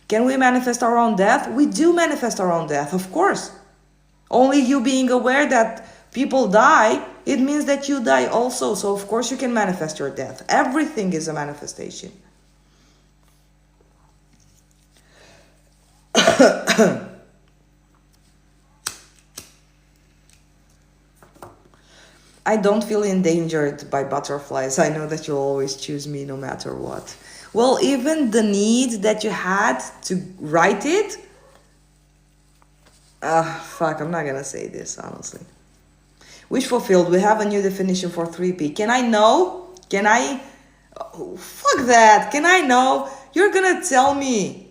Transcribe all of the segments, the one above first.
Can we manifest our own death? We do manifest our own death, of course. Only you being aware that people die, it means that you die also. So of course you can manifest your death. Everything is a manifestation. I don't feel endangered by butterflies. I know that you'll always choose me no matter what. Well, even the need that you had to write it, fuck, I'm not gonna say this, honestly. Wish fulfilled. We have a new definition for 3P. Can I know? Can I? Oh, fuck that. Can I know? You're gonna tell me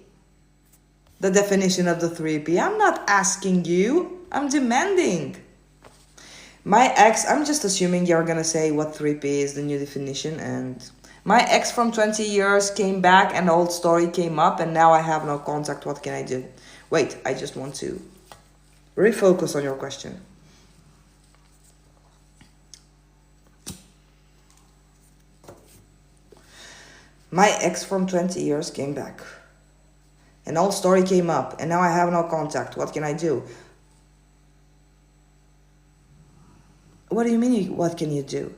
the definition of the 3P. I'm not asking you. I'm demanding. My ex, I'm just assuming you're gonna say what 3P is, the new definition, and my ex from 20 years came back and the old story came up and now I have no contact. What can I do? Wait, I just want to refocus on your question. My ex from 20 years came back. An old story came up and now I have no contact. What can I do? What do you mean, what can you do?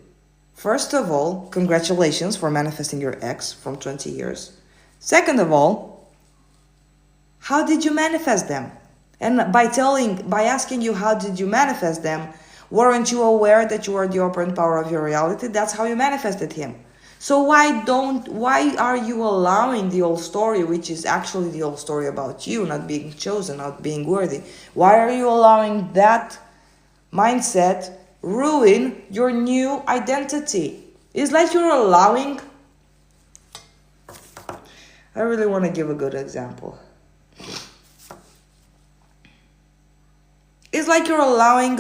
First of all, congratulations for manifesting your ex from 20 years. Second of all, how did you manifest them? And by asking you how did you manifest them, weren't you aware that you are the operant power of your reality? That's how you manifested him. So why are you allowing the old story, which is actually the old story about you, not being chosen, not being worthy? Why are you allowing that mindset ruin your new identity? It's like you're allowing... I really want to give a good example. It's like you're allowing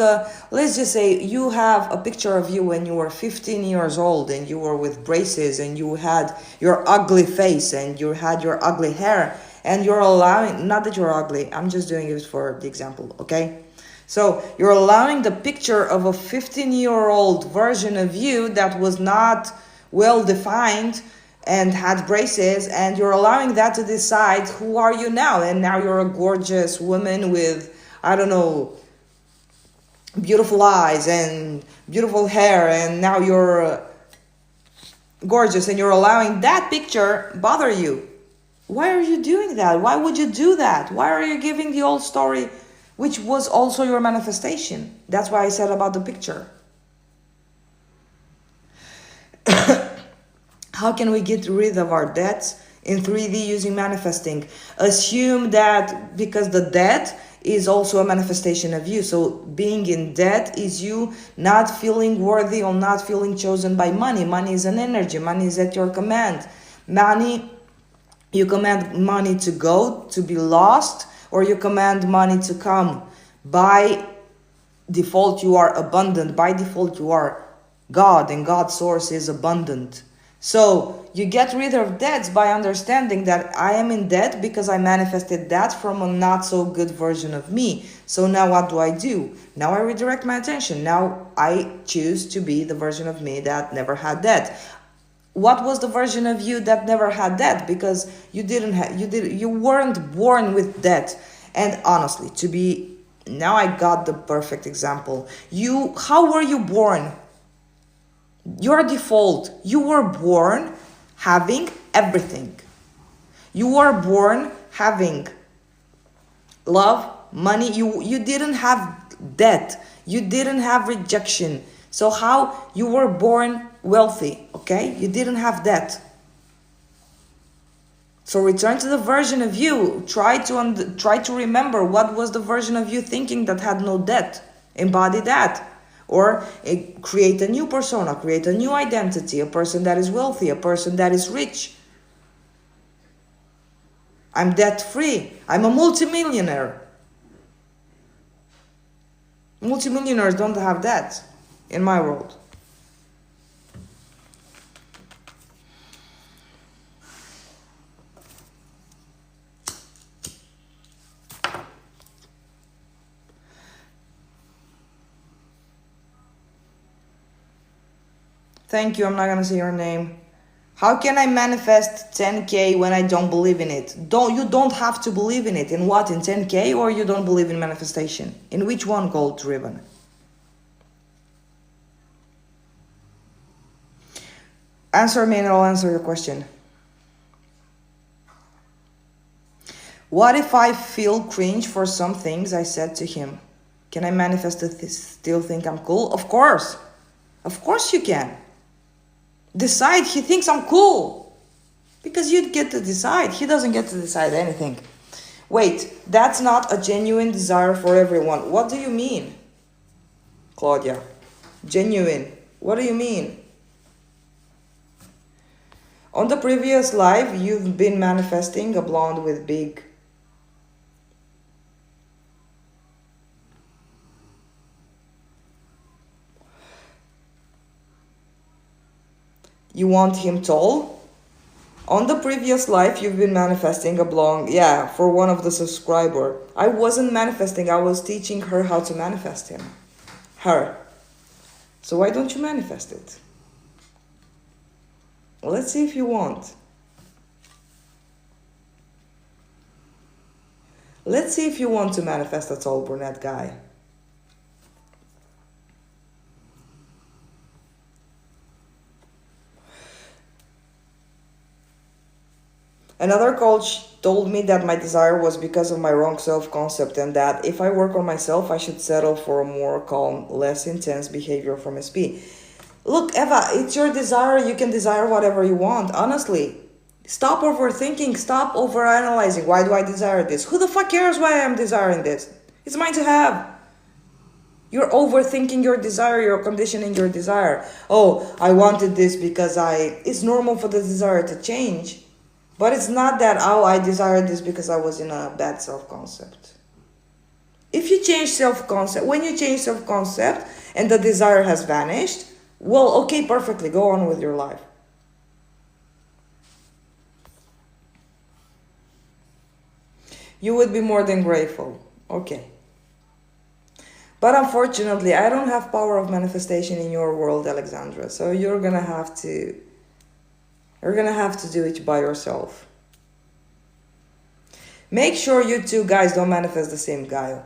let's just say you have a picture of you when you were 15 years old and you were with braces and you had your ugly face and you had your ugly hair, and you're allowing, not that you're ugly, I'm just doing it for the example, okay? So you're allowing the picture of a 15-year-old version of you that was not well defined and had braces, and you're allowing that to decide who are you now. And now you're a gorgeous woman with, I don't know, beautiful eyes and beautiful hair, and now you're gorgeous, and you're allowing that picture bother you. Why are you doing that? Why would you do that? Why are you giving the old story, which was also your manifestation? That's why I said about the picture. How can we get rid of our debts in 3D using manifesting? Assume that because the debt is also a manifestation of you. So being in debt is you not feeling worthy or not feeling chosen by money. Money is an energy. Money is at your command. Money, you command money to go, to be lost, or you command money to come. By default, you are abundant. By default, you are God, and God's source is abundant. So you get rid of debts by understanding that I am in debt because I manifested that from a not so good version of me. So now what do? Now I redirect my attention. Now I choose to be the version of me that never had debt. What was the version of you that never had debt? Because you weren't born with debt. And honestly, now I got the perfect example. How were you born? Your default, you were born having everything. You were born having love, money. You didn't have debt. You didn't have rejection. So how you were born wealthy, okay? You didn't have debt. So return to the version of you. Try to remember what was the version of you thinking that had no debt. Embody that. Or create a new persona, create a new identity, a person that is wealthy, a person that is rich. I'm debt-free. I'm a multimillionaire. Multimillionaires don't have debt in my world. Thank you, I'm not gonna say your name. How can I manifest 10K when I don't believe in it? You don't have to believe in it. In what? In 10K, or you don't believe in manifestation? In which one, goal driven? Answer me and I'll answer your question. What if I feel cringe for some things I said to him? Can I manifest still think I'm cool? Of course. Of course you can. Decide he thinks I'm cool. Because you get to decide. He doesn't get to decide anything. Wait, that's not a genuine desire for everyone. What do you mean, Claudia? Genuine. What do you mean? On the previous live, you've been manifesting a blonde with big... You want him tall? On the previous life, you've been manifesting a blonde, yeah, for one of the subscriber. I wasn't manifesting, I was teaching her how to manifest him. Her. So why don't you manifest it? Let's see if you want. Let's see if you want to manifest a tall brunette guy. Another coach told me that my desire was because of my wrong self-concept, and that if I work on myself, I should settle for a more calm, less intense behavior from SP. Look, Eva, it's your desire. You can desire whatever you want. Honestly, stop overthinking. Stop overanalyzing. Why do I desire this? Who the fuck cares why I'm desiring this? It's mine to have. You're overthinking your desire. You're conditioning your desire. Oh, I wanted this because it's normal for the desire to change. But it's not that, oh, I desired this because I was in a bad self-concept. If you change self-concept, when you change self-concept and the desire has vanished, well, okay, perfectly, go on with your life. You would be more than grateful. Okay. But unfortunately, I don't have power of manifestation in your world, Alexandra. So you're gonna have to do it by yourself. Make sure you two guys don't manifest the same guy.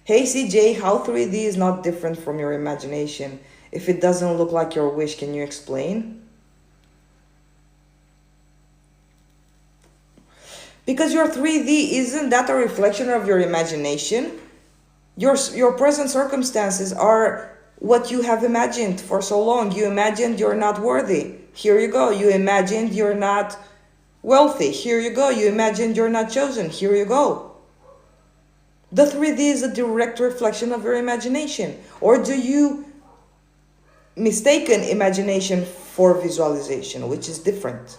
Hey CJ, how 3D is not different from your imagination? If it doesn't look like your wish, can you explain? Because your 3D, isn't that a reflection of your imagination? Your present circumstances are what you have imagined for so long. You imagined you're not worthy. Here you go. You imagined you're not wealthy. Here you go. You imagined you're not chosen. Here you go. The 3D is a direct reflection of your imagination. Or do you mistaken imagination for visualization, which is different?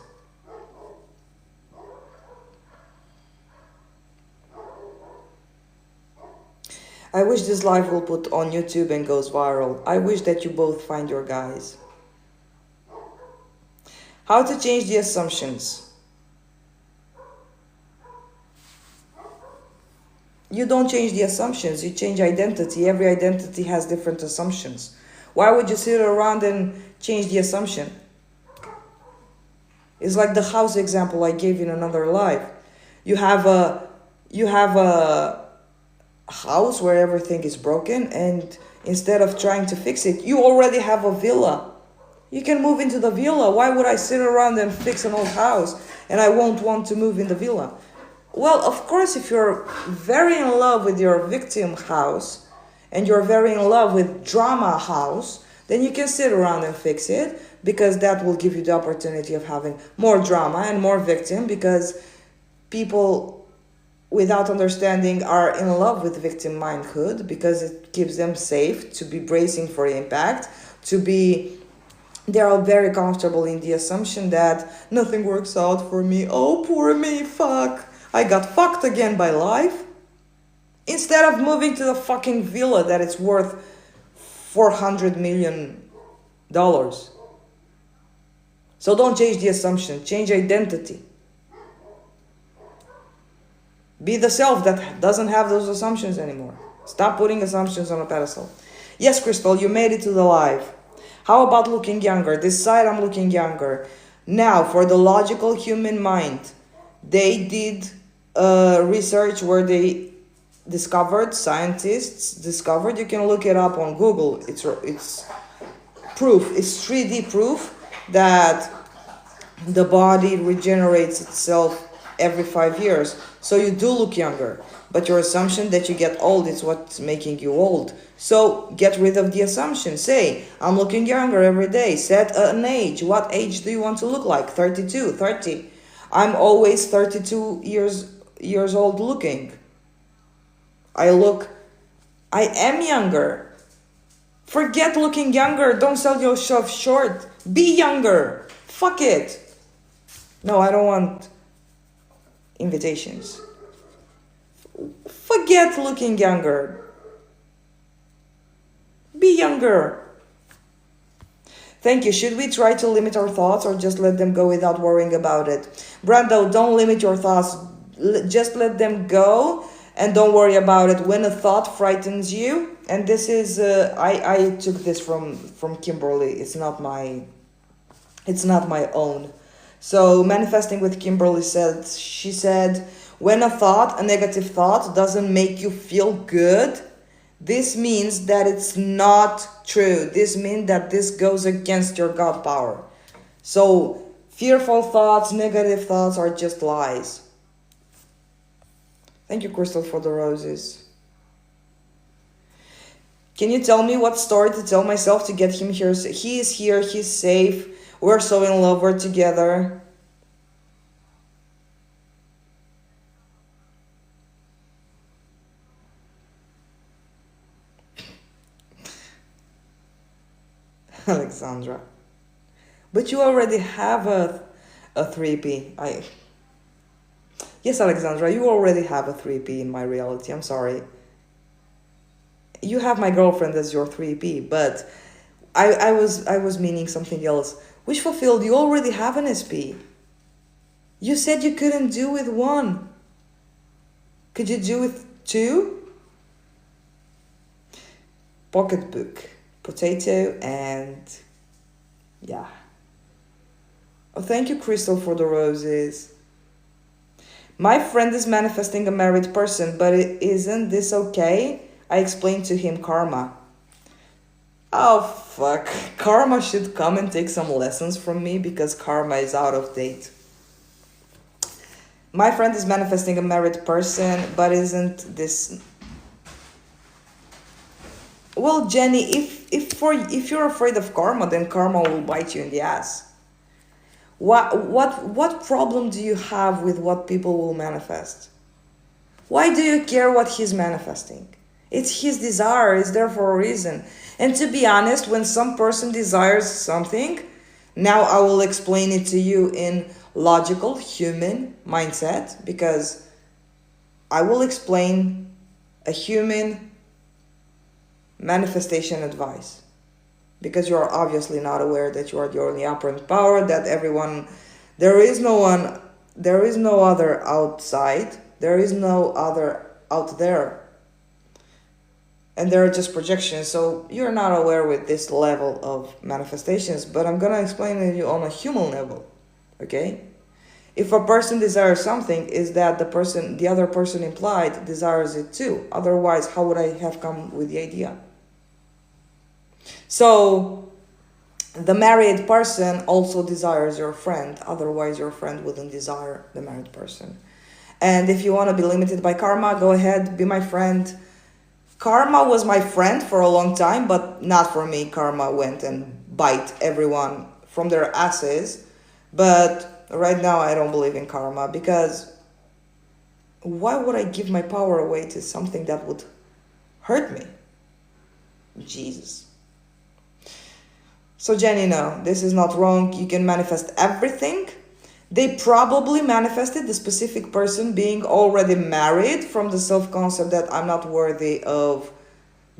I wish this live will put on YouTube and goes viral. I wish that you both find your guys. How to change the assumptions. You don't change the assumptions, you change identity. Every identity has different assumptions. Why would you sit around and change the assumption? It's like the house example I gave in another live. You have a house where everything is broken, and instead of trying to fix it, you already have a villa. You can move into the villa. Why would I sit around and fix an old house and I won't want to move in the villa? Well, of course, if you're very in love with your victim house and you're very in love with drama house, then you can sit around and fix it, because that will give you the opportunity of having more drama and more victim, because people without understanding are in love with victim mindhood, because it keeps them safe to be bracing for impact, they are very comfortable in the assumption that nothing works out for me. Oh, poor me, fuck. I got fucked again by life. Instead of moving to the fucking villa that is worth $400 million. So don't change the assumption, change identity. Be the self that doesn't have those assumptions anymore. Stop putting assumptions on a pedestal. Yes, Crystal, you made it to the live. How about looking younger? This side I'm looking younger. Now, for the logical human mind, they did research where they discovered, scientists discovered, you can look it up on Google. It's proof, it's 3D proof that the body regenerates itself every 5 years. So you do look younger. But your assumption that you get old is what's making you old. So get rid of the assumption. Say, I'm looking younger every day. Set an age. What age do you want to look like? 32, 30. I'm always 32 years old looking. I am younger. Forget looking younger. Don't sell yourself short. Be younger. Fuck it. No, I don't want invitations. Forget looking younger. Be younger. Thank you. Should we try to limit our thoughts or just let them go without worrying about it? Brando, don't limit your thoughts. Just let them go and don't worry about it. When a thought frightens you, and this is, I took this from Kimberly. It's not my own. So manifesting with Kimberly she said, when a negative thought doesn't make you feel good, this means that it's not true. This means that this goes against your God power. So fearful thoughts, negative thoughts are just lies. Thank you, Crystal, for the roses. Can you tell me what story to tell myself to get him here? He is here, he's safe. We're so in love, we're together. Alexandra. But you already have a 3P. Yes, Alexandra, you already have a 3P in my reality. I'm sorry. You have my girlfriend as your 3P, but I was meaning something else. Wish fulfilled, you already have an SP. You said you couldn't do with one. Could you do with two? Pocketbook, potato, and yeah. Oh, thank you, Crystal, for the roses. My friend is manifesting a married person, but isn't this okay? I explained to him karma. Oh, fuck. Karma should come and take some lessons from me because karma is out of date. My friend is manifesting a married person, but isn't this... Well, Jenny, if you're afraid of karma, then karma will bite you in the ass. What problem do you have with what people will manifest? Why do you care what he's manifesting? It's his desire, it's there for a reason. And to be honest, when some person desires something, now I will explain it to you in logical human mindset, because I will explain a human manifestation advice. Because you are obviously not aware that you are the only operant power, that there is no other outside, there is no other out there. And they're just projections, so you're not aware with this level of manifestations, but I'm gonna explain it to you on a human level, okay? If a person desires something, is that the other person implied desires it too. Otherwise, how would I have come with the idea? So, the married person also desires your friend. Otherwise, your friend wouldn't desire the married person. And if you want to be limited by karma, go ahead, be my friend. Karma was my friend for a long time, but not for me. Karma went and bite everyone from their asses. But right now, I don't believe in karma, because why would I give my power away to something that would hurt me? Jesus. So Jenny, no, this is not wrong. You can manifest everything. They probably manifested the specific person being already married from the self-concept that I'm not worthy of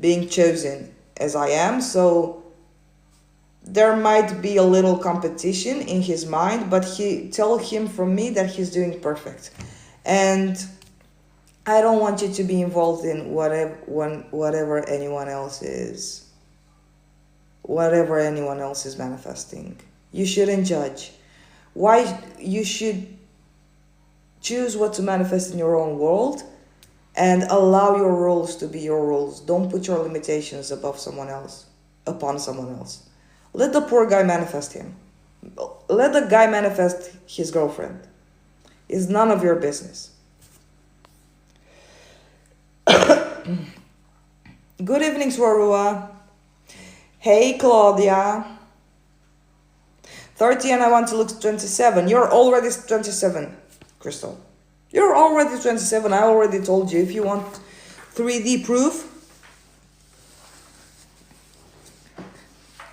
being chosen as I am. So there might be a little competition in his mind, but tell him from me that he's doing perfect. And I don't want you to be involved in whatever anyone else is whatever anyone else is manifesting. You shouldn't judge. Why? You should choose what to manifest in your own world and allow your rules to be your rules. Don't put your limitations above someone else, upon someone else. Let the poor guy manifest him. Let the guy manifest his girlfriend. It's none of your business. Good evening, Swarua. Hey, Claudia. 30 and I want to look 27. You're already 27, Crystal. You're already 27. I already told you. If you want 3D proof,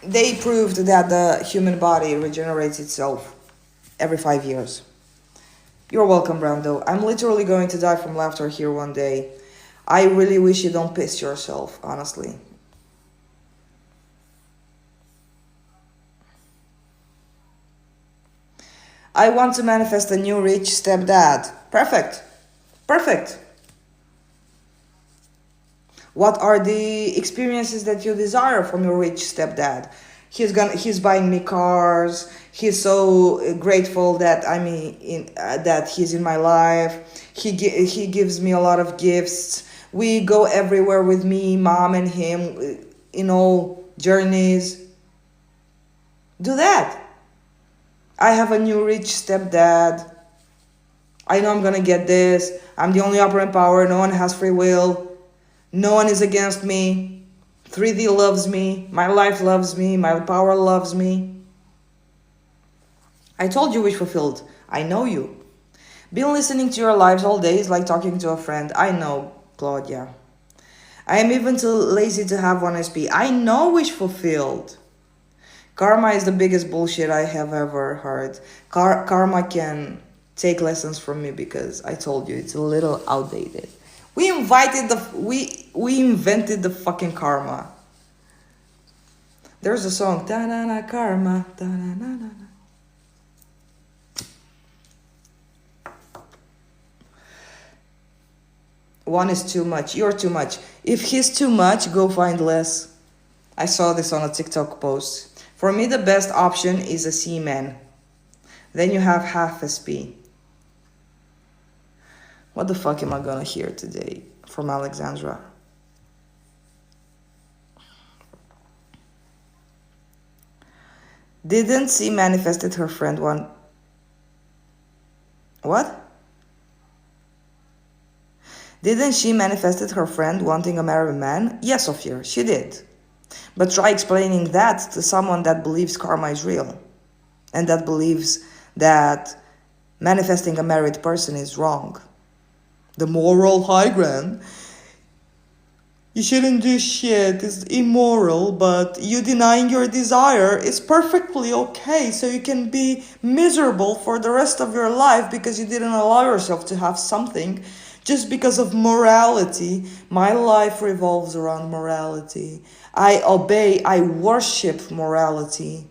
they proved that the human body regenerates itself every 5 years. You're welcome, Brando. I'm literally going to die from laughter here one day. I really wish you don't piss yourself, honestly. I want to manifest a new rich stepdad. Perfect. Perfect. What are the experiences that you desire from your rich stepdad? He's buying me cars. He's so grateful that that he's in my life. He gives me a lot of gifts. We go everywhere with me, mom and him, in all journeys. Do that. I have a new rich stepdad. I know I'm gonna get this. I'm the only operant power. No one has free will. No one is against me. 3D loves me. My life loves me. My power loves me. I told you wish fulfilled. I know you. Been listening to your lives all day is like talking to a friend. I know, Claudia. I am even too lazy to have one SP. I know wish fulfilled. Karma is the biggest bullshit I have ever heard. Karma can take lessons from me because I told you it's a little outdated. We invented the fucking karma. There's a song, da na na karma, da na na na. One is too much. You're too much. If he's too much, go find less. I saw this on a TikTok post. For me, the best option is a C-man. Then you have half SP. What the fuck am I gonna hear today from Alexandra? Didn't she manifested her friend one... What? Didn't she manifested her friend wanting a married man? Yes, Sophia, she did. But try explaining that to someone that believes karma is real. And that believes that manifesting a married person is wrong. The moral high ground. You shouldn't do shit, it's immoral, but you denying your desire is perfectly okay, so you can be miserable for the rest of your life because you didn't allow yourself to have something just because of morality. My life revolves around morality. I obey, I worship morality,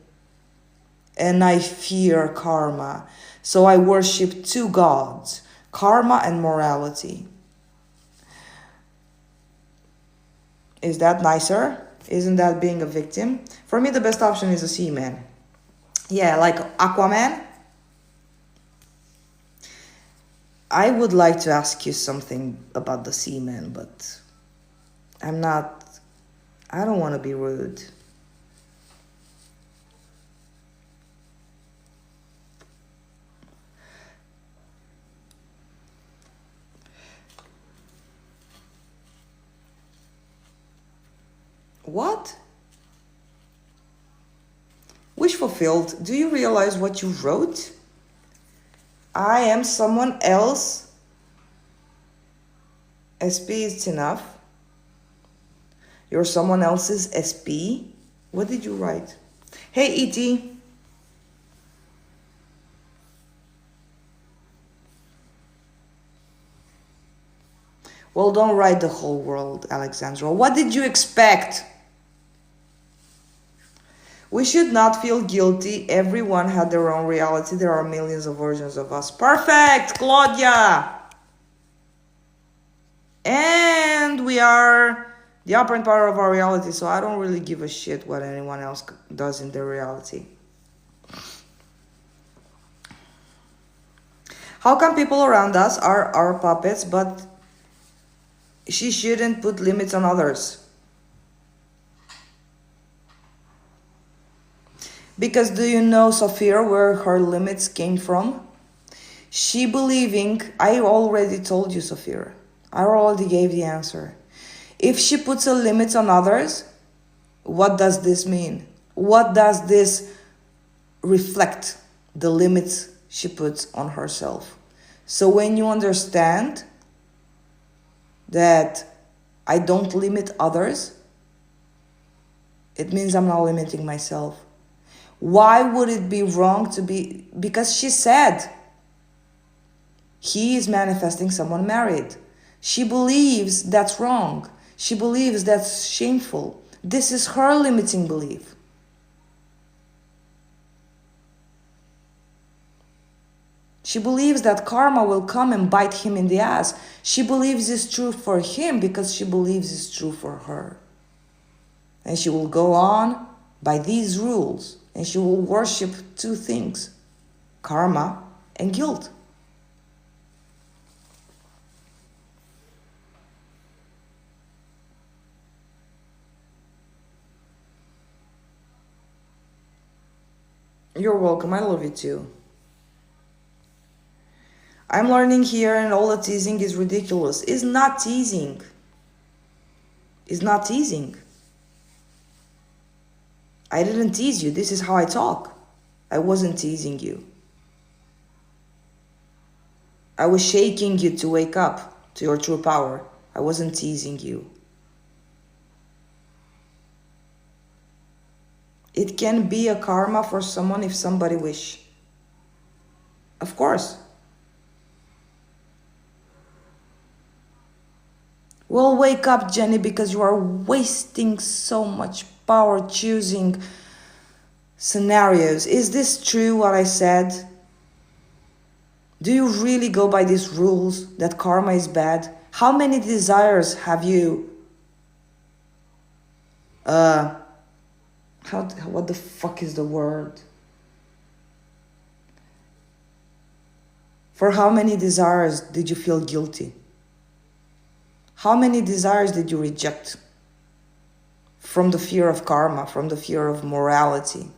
and I fear karma. So I worship two gods, karma and morality. Is that nicer? Isn't that being a victim? For me, the best option is a seaman. Yeah, like Aquaman. I would like to ask you something about the seaman, but I don't want to be rude. What? Wish fulfilled. Do you realize what you wrote? I am someone else. SP is enough. You're someone else's SP. What did you write? Hey, E.T. Well, don't write the whole world, Alexandra. What did you expect? We should not feel guilty. Everyone had their own reality. There are millions of versions of us. Perfect, Claudia! And we are The operant part of our reality, so I don't really give a shit what anyone else does in their reality. How come people around us are our puppets, but she shouldn't put limits on others? Because do you know, Sophia, where her limits came from? She believing, I already told you, Sophia. I already gave the answer. If she puts a limit on others, what does this mean? What does this reflect? The limits she puts on herself. So when you understand that I don't limit others, it means I'm not limiting myself. Why would it be wrong to be? Because she said he is manifesting someone married. She believes that's wrong. She believes that's shameful. This is her limiting belief. She believes that karma will come and bite him in the ass. She believes it's true for him because she believes it's true for her. And she will go on by these rules. And she will worship two things: karma and guilt. You're welcome. I love you too. I'm learning here and all the teasing is ridiculous. It's not teasing. It's not teasing. I didn't tease you. This is how I talk. I wasn't teasing you. I was shaking you to wake up to your true power. I wasn't teasing you. It can be a karma for someone if somebody wish. Of course. Well, wake up, Jenny, because you are wasting so much power choosing scenarios. Is this true what I said? Do you really go by these rules that karma is bad? How many desires have you what the fuck is the word? For how many desires did you feel guilty? How many desires did you reject? From the fear of karma, from the fear of morality.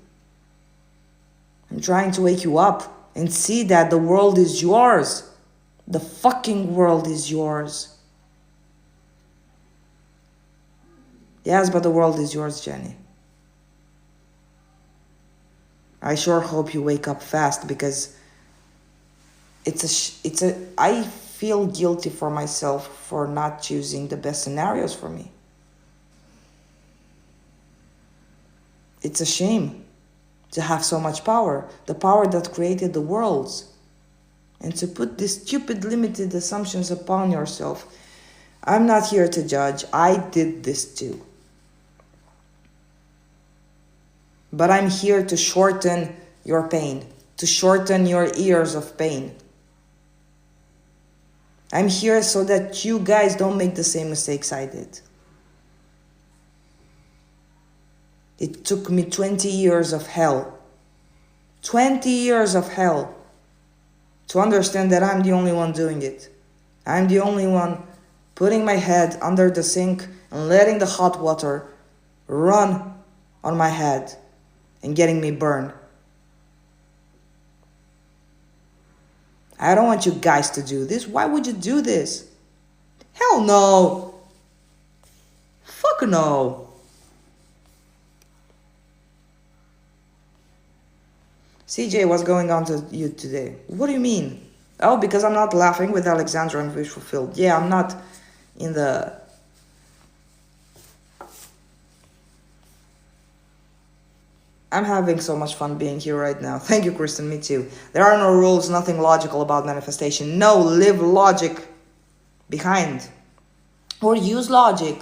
I'm trying to wake you up and see that the world is yours. The fucking world is yours. Yes, but the world is yours, Jenny. I sure hope you wake up fast because I feel guilty for myself for not choosing the best scenarios for me. It's a shame to have so much power, the power that created the worlds, and to put these stupid limited assumptions upon yourself. I'm not here to judge. I did this too. But I'm here to shorten your pain, to shorten your years of pain. I'm here so that you guys don't make the same mistakes I did. It took me 20 years of hell. 20 years of hell to understand that I'm the only one doing it. I'm the only one putting my head under the sink and letting the hot water run on my head and getting me burned. I don't want you guys to do this. Why would you do this? Hell no. Fuck no. CJ, what's going on to you today? What do you mean? Oh, because I'm not laughing with Alexandra and Wish Fulfilled. Yeah, I'm not in the... I'm having so much fun being here right now. Thank you, Kristen. Me too. There are no rules, nothing logical about manifestation. No, leave logic behind. Or use logic.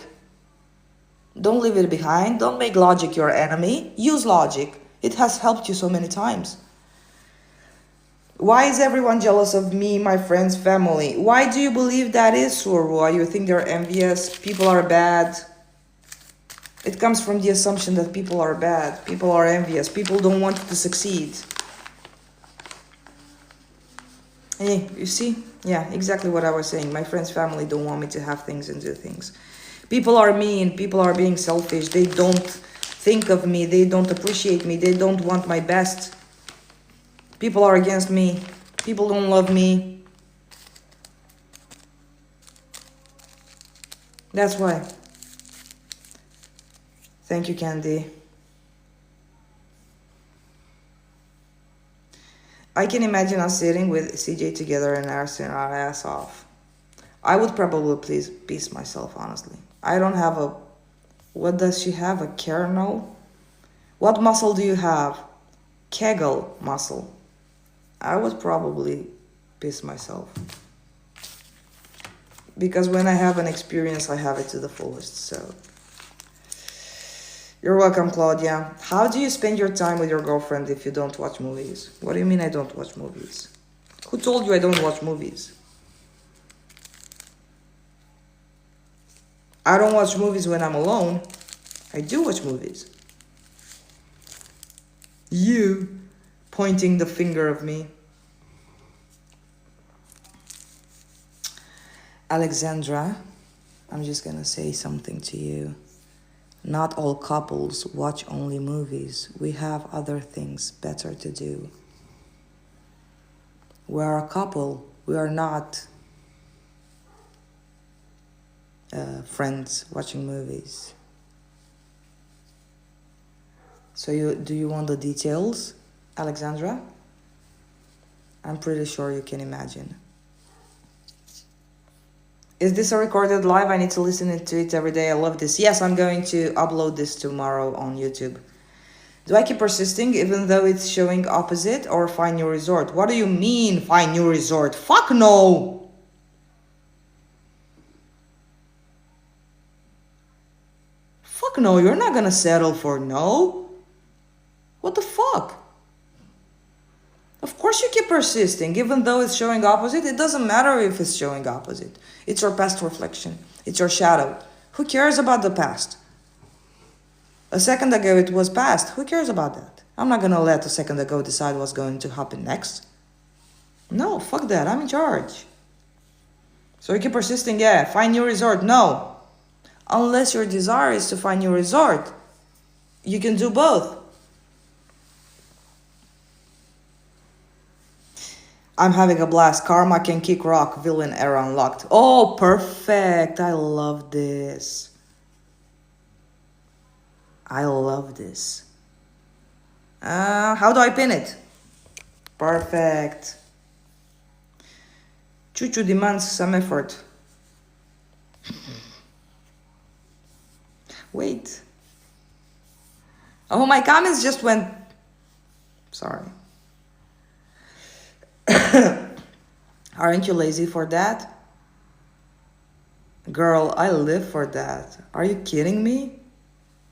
Don't leave it behind. Don't make logic your enemy. Use logic. It has helped you so many times. Why is everyone jealous of me, my friends, family? Why do you believe that is, Surwa? You think they're envious? People are bad? It comes from the assumption that people are bad, people are envious, people don't want you to succeed. Hey, you see? Yeah, exactly what I was saying. My friend's family don't want me to have things and do things. People are mean, people are being selfish, they don't think of me, they don't appreciate me, they don't want my best. People are against me, people don't love me. That's why. Thank you, Candy. I can imagine us sitting with CJ together and arsing our ass off. I would probably please piss myself, honestly. I don't have a... What does she have? A kernel? What muscle do you have? Kegel muscle. I would probably piss myself. Because when I have an experience, I have it to the fullest, so... You're welcome, Claudia. How do you spend your time with your girlfriend if you don't watch movies? What do you mean I don't watch movies? Who told you I don't watch movies? I don't watch movies when I'm alone. I do watch movies. You pointing the finger of me. Alexandra, I'm just gonna say something to you. Not all couples watch only movies. We have other things better to do. We are a couple. We are not friends watching movies. So do you want the details, Alexandra? I'm pretty sure you can imagine. Is this a recorded live? I need to listen to it every day. I love this. Yes, I'm going to upload this tomorrow on YouTube. Do I keep persisting even though it's showing opposite or find new resort? What do you mean find new resort? Fuck no! Fuck no, you're not gonna settle for no. What the fuck? Of course you keep persisting, even though it's showing opposite. It doesn't matter if it's showing opposite. It's your past reflection. It's your shadow. Who cares about the past? A second ago it was past. Who cares about that? I'm not gonna let a second ago decide what's going to happen next. No, fuck that. I'm in charge. So you keep persisting, yeah. Find new resort. No. Unless your desire is to find new resort. You can do both. I'm having a blast. Karma can kick rock. Villain era unlocked. Oh, perfect. I love this. I love this. How do I pin it? Perfect. Chuchu demands some effort. Wait. Oh, my comments just went... Sorry. Aren't you lazy for that? Girl, I live for that. Are you kidding me?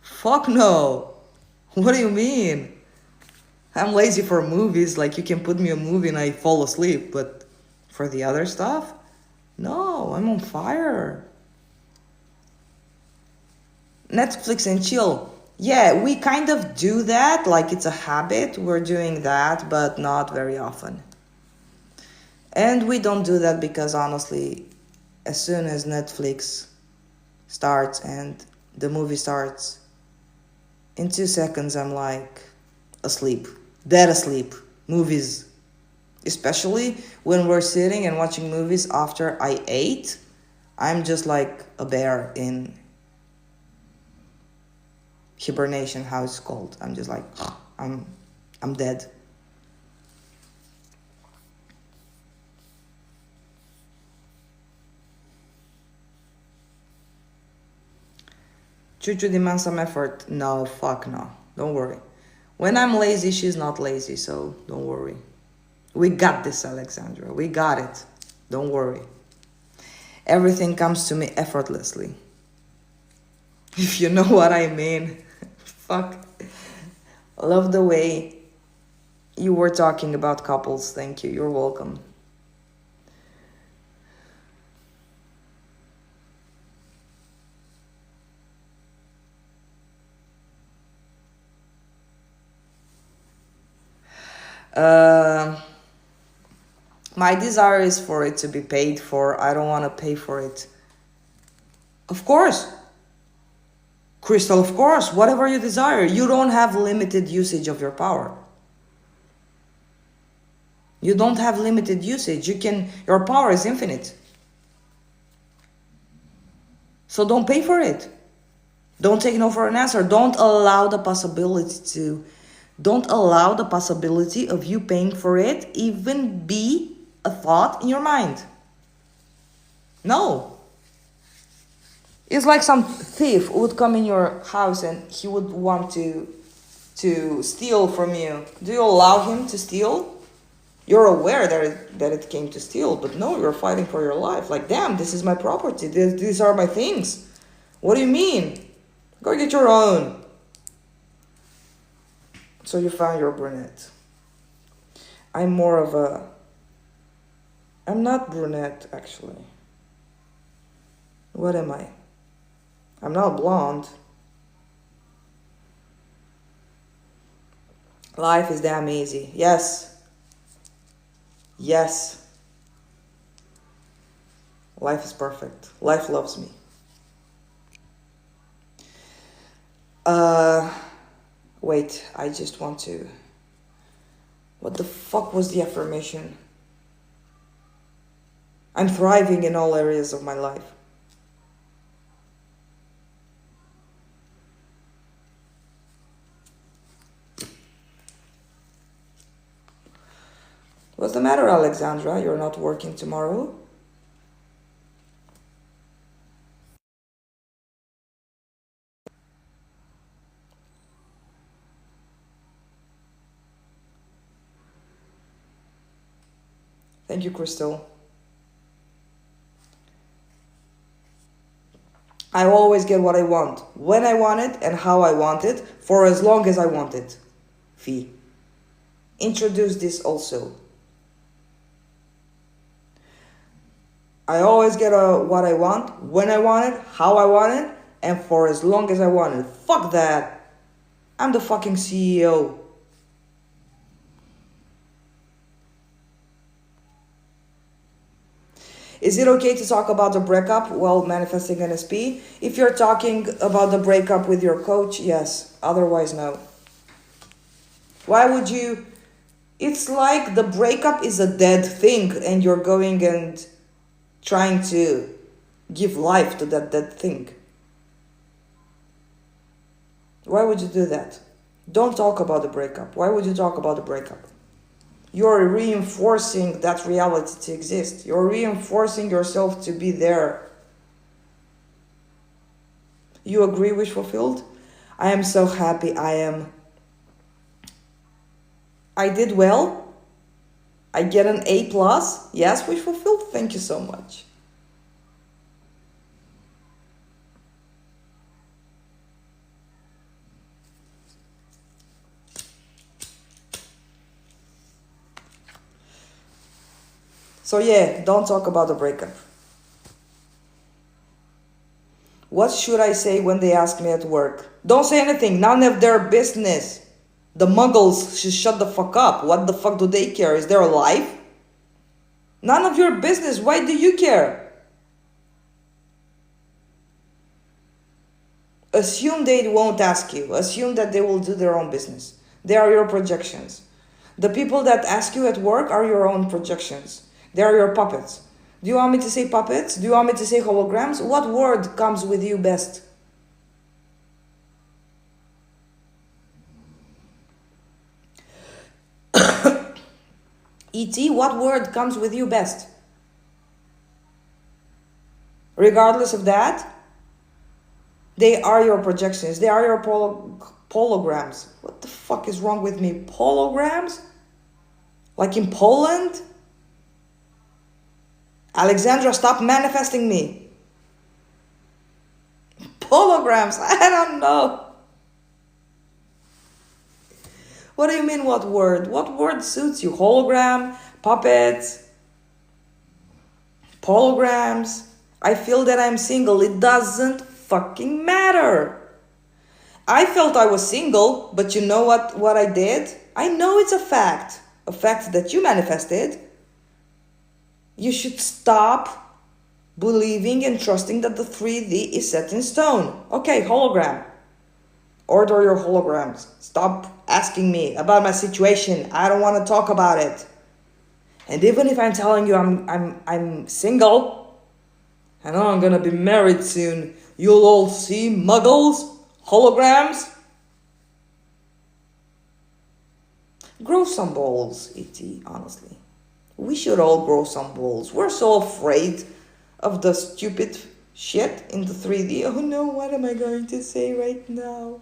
Fuck no. What do you mean? I'm lazy for movies, like you can put me a movie and I fall asleep, but for the other stuff? No, I'm on fire. Netflix and chill. Yeah, we kind of do that, like it's a habit. We're doing that, but not very often. And we don't do that because honestly, as soon as Netflix starts and the movie starts, in 2 seconds I'm like asleep, dead asleep. Movies, especially when we're sitting and watching movies after I ate, I'm just like a bear in hibernation, how it's called. I'm just like, I'm dead. Chuchu demands some effort. No, fuck no. Don't worry. When I'm lazy, she's not lazy, so don't worry. We got this, Alexandra. We got it. Don't worry. Everything comes to me effortlessly. If you know what I mean. Fuck. Love the way you were talking about couples. Thank you. You're welcome. Uh, my desire is for it to be paid for. I don't want to pay for it. Of course. Crystal, of course. Whatever you desire. You don't have limited usage of your power. You don't have limited usage. Your power is infinite. So don't pay for it. Don't take no for an answer. Don't allow the possibility of you paying for it even be a thought in your mind. No. It's like some thief would come in your house and he would want to steal from you. Do you allow him to steal? You're aware that it came to steal, but no, you're fighting for your life. Like, damn, this is my property. These are my things. What do you mean? Go get your own. So you found your brunette. I'm not brunette, actually. What am I? I'm not blonde. Life is damn easy. Yes. Yes. Life is perfect. Life loves me. Wait, I just want to... What the fuck was the affirmation? I'm thriving in all areas of my life. What's the matter, Alexandra? You're not working tomorrow? Thank you, Crystal. I always get what I want, when I want it, and how I want it, for as long as I want it. Fee. Introduce this also. I always get what I want, when I want it, how I want it, and for as long as I want it. Fuck that. I'm the fucking CEO. Is it okay to talk about the breakup while manifesting NSP? If you're talking about the breakup with your coach, yes. Otherwise, no. Why would you... It's like the breakup is a dead thing and you're going and trying to give life to that dead thing. Why would you do that? Don't talk about the breakup. Why would you talk about the breakup? You're reinforcing that reality to exist. You're reinforcing yourself to be there. You agree, wish fulfilled? I am so happy. I did well. I get an A+. Yes, wish fulfilled. Thank you so much. So yeah, don't talk about the breakup. What should I say when they ask me at work? Don't say anything. None of their business. The muggles should shut the fuck up. What the fuck do they care? Is there a life? None of your business. Why do you care? Assume they won't ask you. Assume that they will do their own business. They are your projections. The people that ask you at work are your own projections. They are your puppets. Do you want me to say puppets? Do you want me to say holograms? What word comes with you best? E.T., what word comes with you best? Regardless of that, they are your projections. They are your holograms. What the fuck is wrong with me? Holograms? Like in Poland? Alexandra, stop manifesting me. Holograms, I don't know. What do you mean, what word? What word suits you? Hologram, puppets, holograms. I feel that I'm single. It doesn't fucking matter. I felt I was single, but you know what I did? I know it's a fact. a fact that you manifested, you should stop believing and trusting that the 3D is set in stone. Okay, hologram. Order your holograms. Stop asking me about my situation. I don't want to talk about it. And even if I'm telling you I'm single, I know I'm gonna be married soon, you'll all see muggles, holograms. Grow some balls, E.T., honestly. We should all grow some balls. We're so afraid of the stupid shit in the 3D. Oh no, what am I going to say right now?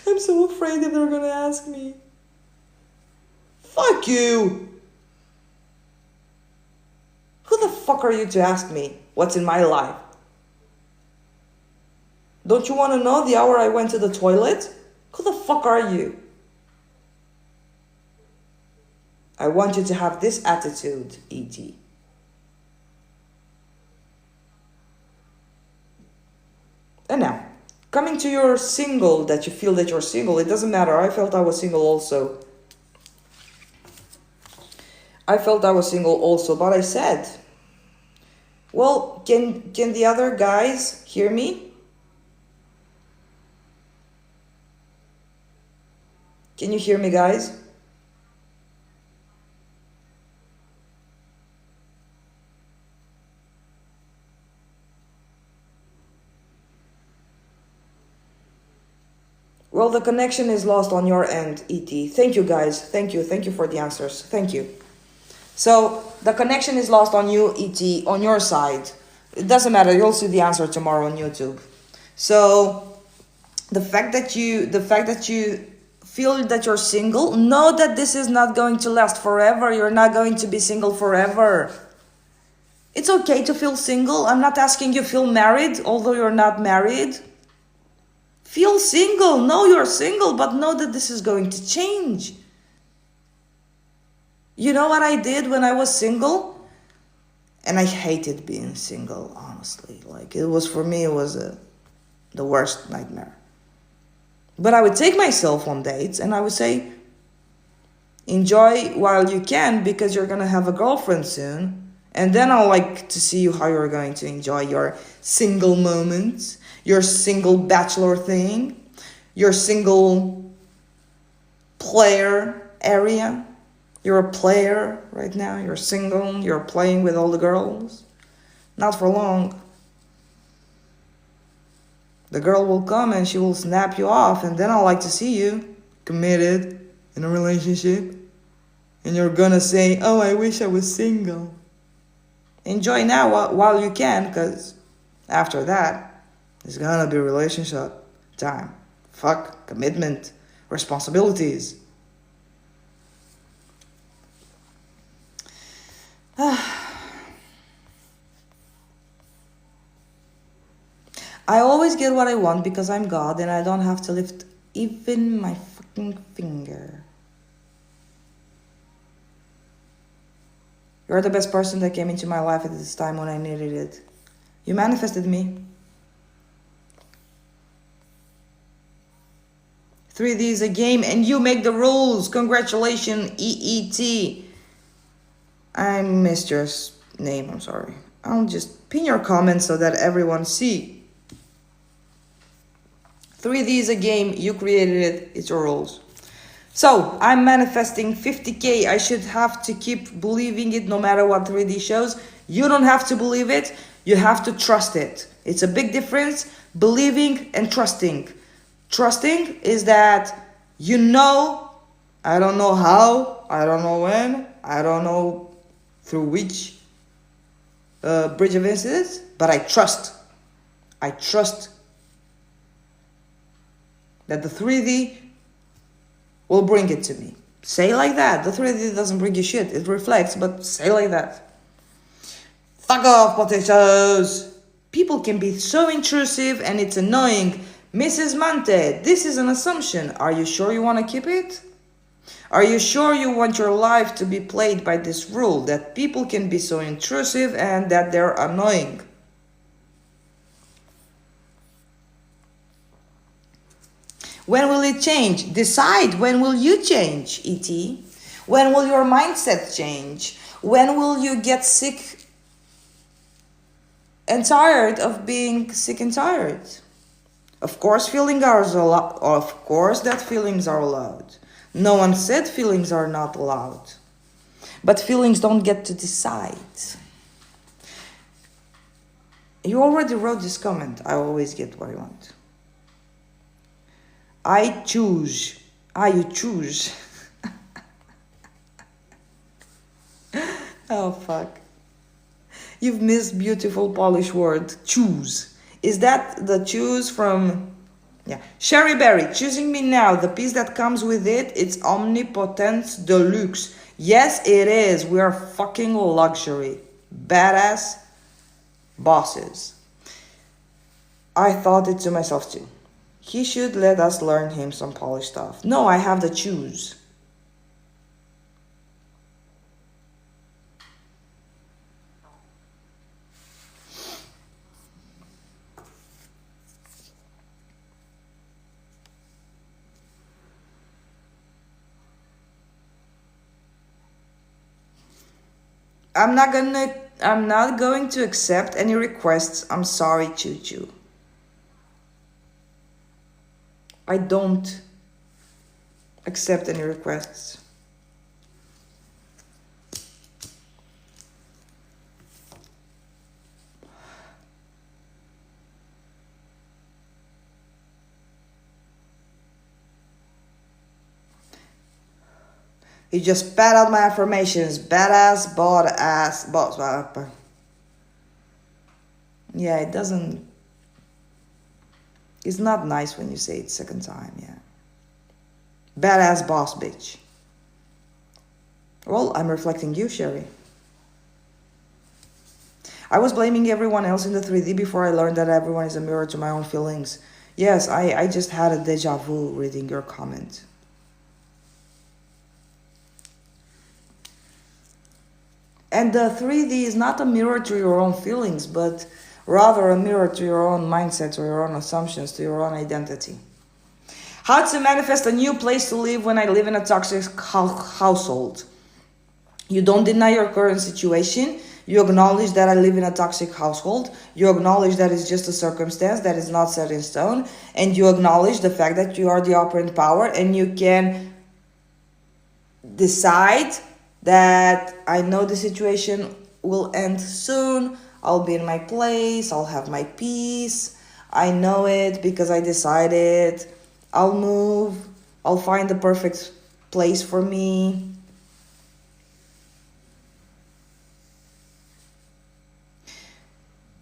I'm so afraid that they're gonna ask me. Fuck you! Who the fuck are you to ask me what's in my life? Don't you want to know the hour I went to the toilet? Who the fuck are you? I want you to have this attitude, E.T. And now, coming to your single, that you feel that you're single, it doesn't matter. I felt I was single also. But I said, well, can the other guys hear me? Can you hear me, guys? Well, the connection is lost on your end, E.T. Thank you, guys. Thank you for the answers. Thank you. So, the connection is lost on you, E.T., on your side. It doesn't matter, you'll see the answer tomorrow on YouTube. So, the fact that you feel that you're single, know that this is not going to last forever. You're not going to be single forever. It's okay to feel single. I'm not asking you feel married, although you're not married. Feel single. Know you're single, but know that this is going to change. You know what I did when I was single? And I hated being single, honestly. Like, it was, for me, it was the worst nightmare. But I would take myself on dates and I would say, enjoy while you can, because you're going to have a girlfriend soon. And then I'll like to see how you're going to enjoy your single moments, your single bachelor thing, your single player area. You're a player right now, you're single, you're playing with all the girls. Not for long. The girl will come and she will snap you off, and then I'll like to see you committed in a relationship. And you're gonna say, oh, I wish I was single. Enjoy now while you can, because after that, it's gonna be relationship time. Fuck, commitment, responsibilities. I always get what I want because I'm God and I don't have to lift even my fucking finger. You're the best person that came into my life at this time when I needed it. You manifested me. 3D is a game and you make the rules. Congratulations, EET. I missed your name, I'm sorry. I'll just pin your comments so that everyone see. 3D is a game, you created it, it's your rules. So, I'm manifesting 50K. I should have to keep believing it no matter what 3D shows. You don't have to believe it, you have to trust it. It's a big difference, believing and trusting. Trusting is that you know, I don't know how, I don't know when, I don't know through which bridge of incidents, but I trust. I trust that the 3D will bring it to me. Say like that. The 3D doesn't bring you shit. It reflects, but say like that. Fuck off, potatoes. People can be so intrusive and it's annoying. Mrs. Mante, this is an assumption. Are you sure you want to keep it? Are you sure you want your life to be played by this rule that people can be so intrusive and that they're annoying? When will it change? Decide when will you change, E.T. When will your mindset change? When will you get sick and tired of being sick and tired? Of course, feelings are allowed. Of course, that feelings are allowed. No one said feelings are not allowed. But feelings don't get to decide. You already wrote this comment. I always get what I want. I choose. You choose. Oh, fuck. You've missed beautiful Polish word, choose. Is that the choose from... Yeah. Sherry Berry, choosing me now. The piece that comes with it, it's omnipotence deluxe. Yes, it is. We are fucking luxury. Badass bosses. I thought it to myself too. He should let us learn him some Polish stuff. No, I have the choose. I'm not going to accept any requests. I'm sorry, Choo Choo. I don't accept any requests. You just spat out my affirmations. Badass, boss. Yeah, it doesn't... It's not nice when you say it second time, yeah. Badass boss, bitch. Well, I'm reflecting you, Sherry. I was blaming everyone else in the 3D before I learned that everyone is a mirror to my own feelings. Yes, I just had a deja vu reading your comment. And the 3D is not a mirror to your own feelings, but rather a mirror to your own mindset, or your own assumptions, to your own identity. How to manifest a new place to live when I live in a toxic household. You don't deny your current situation. You acknowledge that I live in a toxic household. You acknowledge that it's just a circumstance that is not set in stone. And you acknowledge the fact that you are the operant power, and you can decide that I know the situation will end soon. I'll be in my place. I'll have my peace. I know it because I decided. I'll move. I'll find the perfect place for me.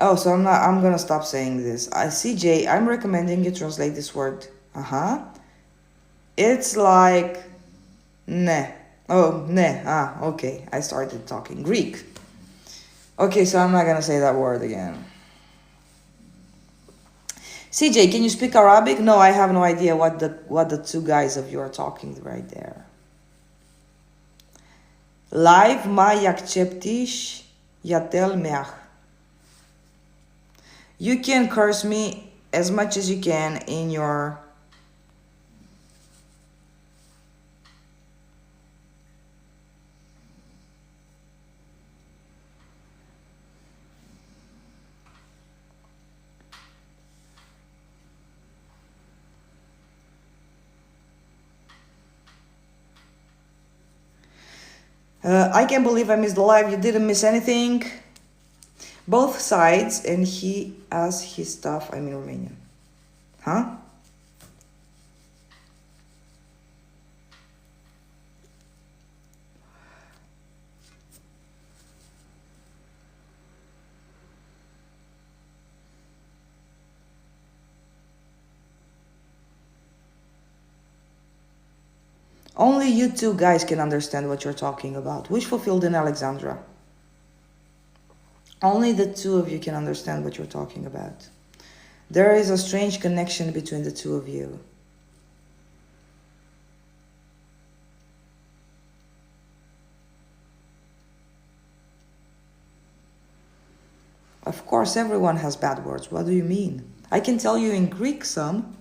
Oh, so I'm gonna stop saying this. CJ, I'm recommending you translate this word. It's like ne. Oh, ne. Okay. I started talking Greek. Okay, so I'm not gonna say that word again. CJ, can you speak Arabic? No, I have no idea what the two guys of you are talking right there. Live ma yakcheptish yatel meach. You can curse me as much as you can in your... I can't believe I missed the live. You didn't miss anything. Both sides, and he has his stuff. I'm in Romanian. Huh? Only you two guys can understand what you're talking about. Wish fulfilled in Alexandra. Only the two of you can understand what you're talking about. There is a strange connection between the two of you. Of course, everyone has bad words. What do you mean? I can tell you in Greek some.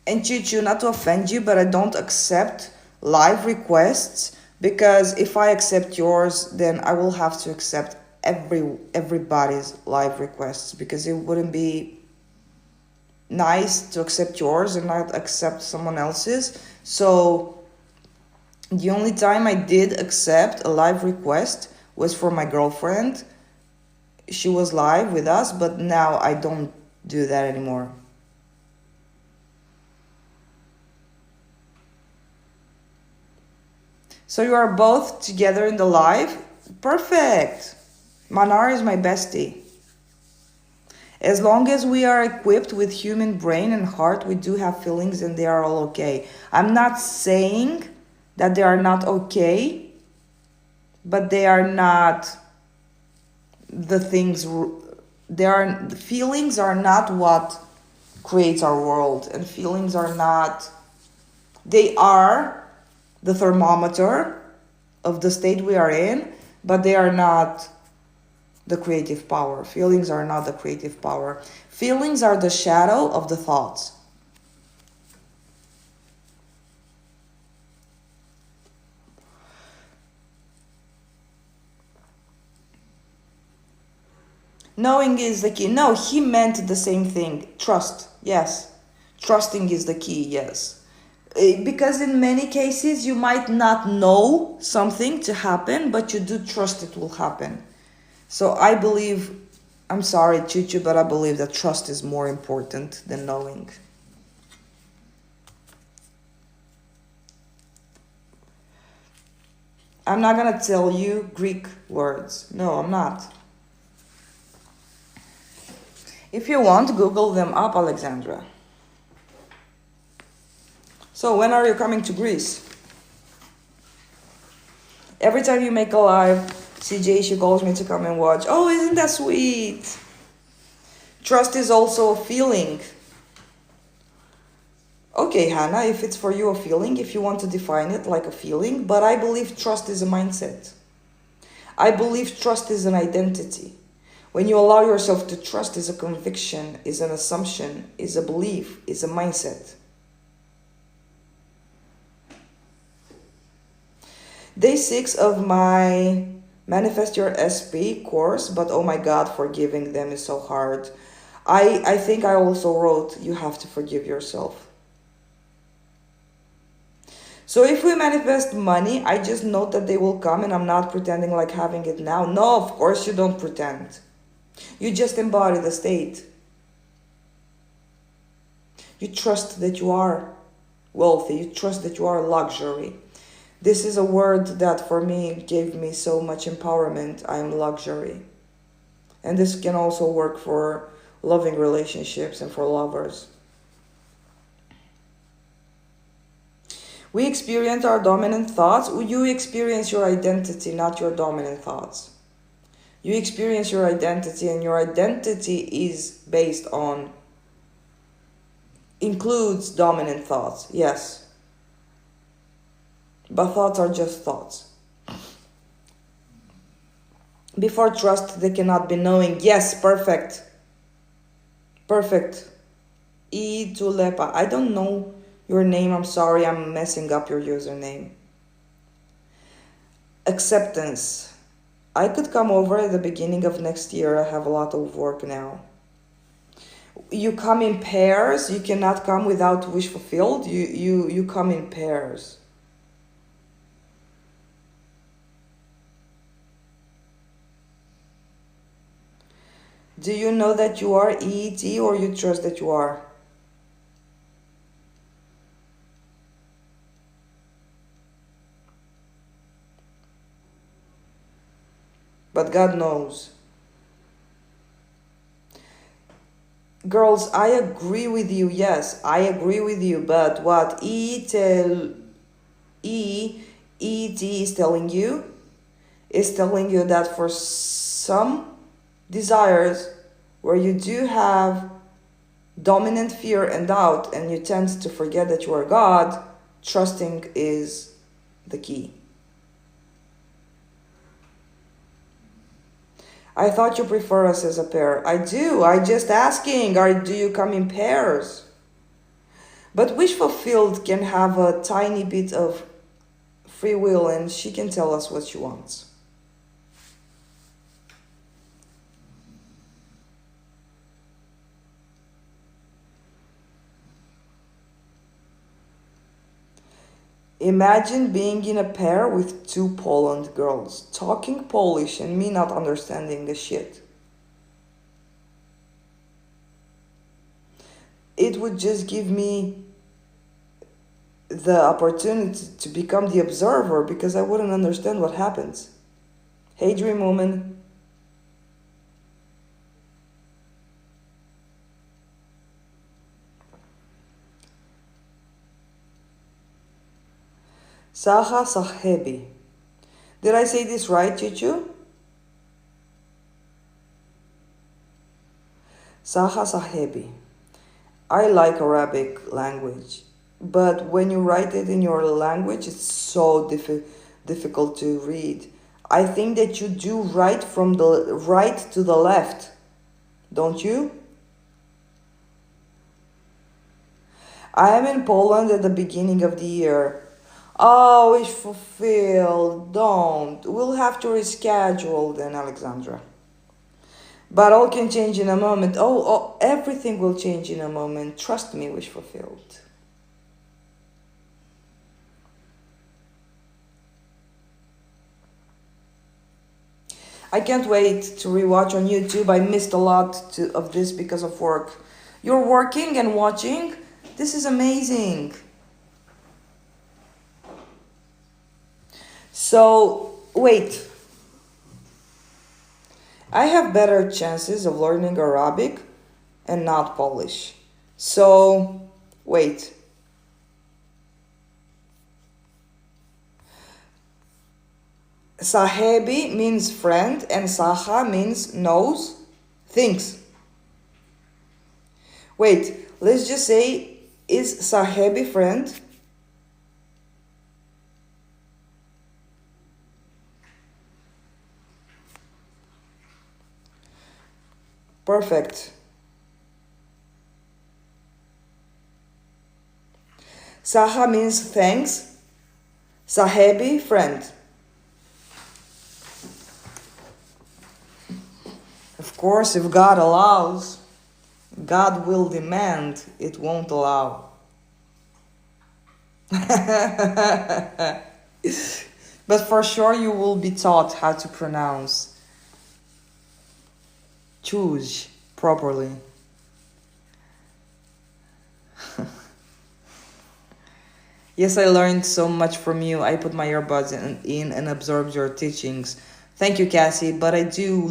And Chuchu, not to offend you, but I don't accept live requests, because if I accept yours, then I will have to accept everybody's live requests, because it wouldn't be nice to accept yours and not accept someone else's. So the only time I did accept a live request was for my girlfriend. She was live with us, but now I don't do that anymore. So you are both together in the live? Perfect. Manar is my bestie. As long as we are equipped with human brain and heart, we do have feelings and they are all okay. I'm not saying that they are not okay, but they are not the things. Feelings are not what creates our world, and feelings are not. They are the thermometer of the state we are in, but they are not the creative power. Feelings are not the creative power. Feelings are the shadow of the thoughts. Knowing is the key. No, he meant the same thing. Trust, yes. Trusting is the key, yes. Because in many cases you might not know something to happen, but you do trust it will happen. So I believe, I'm sorry, Chuchu, but I believe that trust is more important than knowing. I'm not gonna tell you Greek words. No, I'm not. If you want, Google them up, Alexandra. So when are you coming to Greece? Every time you make a live, CJ, she calls me to come and watch. Oh, isn't that sweet? Trust is also a feeling. Okay, Hannah, if it's for you a feeling, if you want to define it like a feeling, but I believe trust is a mindset. I believe trust is an identity. When you allow yourself to trust, is a conviction, is an assumption, is a belief, is a mindset. Day 6 of my Manifest Your SP course, but oh my God, forgiving them is so hard. I think I also wrote, you have to forgive yourself. So if we manifest money, I just note that they will come, and I'm not pretending like having it now. No, of course you don't pretend. You just embody the state. You trust that you are wealthy. You trust that you are luxury. This is a word that for me gave me so much empowerment. I am luxury. And this can also work for loving relationships and for lovers. We experience our dominant thoughts. You experience your identity, not your dominant thoughts. You experience your identity, and your identity is based on, includes dominant thoughts, yes. But thoughts are just thoughts. Before trust, there cannot be knowing. Yes, perfect. Perfect. E Tulepa. I don't know your name. I'm sorry, I'm messing up your username. Acceptance. I could come over at the beginning of next year. I have a lot of work now. You come in pairs. You cannot come without wish fulfilled. You come in pairs. Do you know that you are EET, or you trust that you are? But God knows. Girls, I agree with you. Yes, I agree with you. But what EET is telling you is telling you that for some desires where you do have dominant fear and doubt, and you tend to forget that you are God, trusting is the key. I thought you prefer us as a pair. I do. I just asking, do you come in pairs? But wish fulfilled can have a tiny bit of free will and she can tell us what she wants. Imagine being in a pair with two Poland girls, talking Polish and me not understanding the shit. It would just give me the opportunity to become the observer because I wouldn't understand what happens. Hey, Dream Woman. Saha Sahebi. Did I say this right, Chichu? Saha Sahebi. I like Arabic language, but when you write it in your language, it's so difficult to read. I think that you do write from the right to the left, don't you? I am in Poland at the beginning of the year. Oh, wish fulfilled. Don't. We'll have to reschedule then, Alexandra. But all can change in a moment. Oh, everything will change in a moment. Trust me, wish fulfilled. I can't wait to rewatch on YouTube. I missed a lot of this because of work. You're working and watching? This is amazing. So, wait. I have better chances of learning Arabic and not Polish. So, wait. Sahebi means friend and Saha means knows, thinks. Wait, let's just say, is Sahebi friend? Perfect. Saha means thanks. Sahebi, friend. Of course, if God allows, God will demand, it won't allow. But for sure you will be taught how to pronounce choose properly. Yes, I learned so much from you. I put my earbuds in and absorbed your teachings. Thank you, Cassie. But I do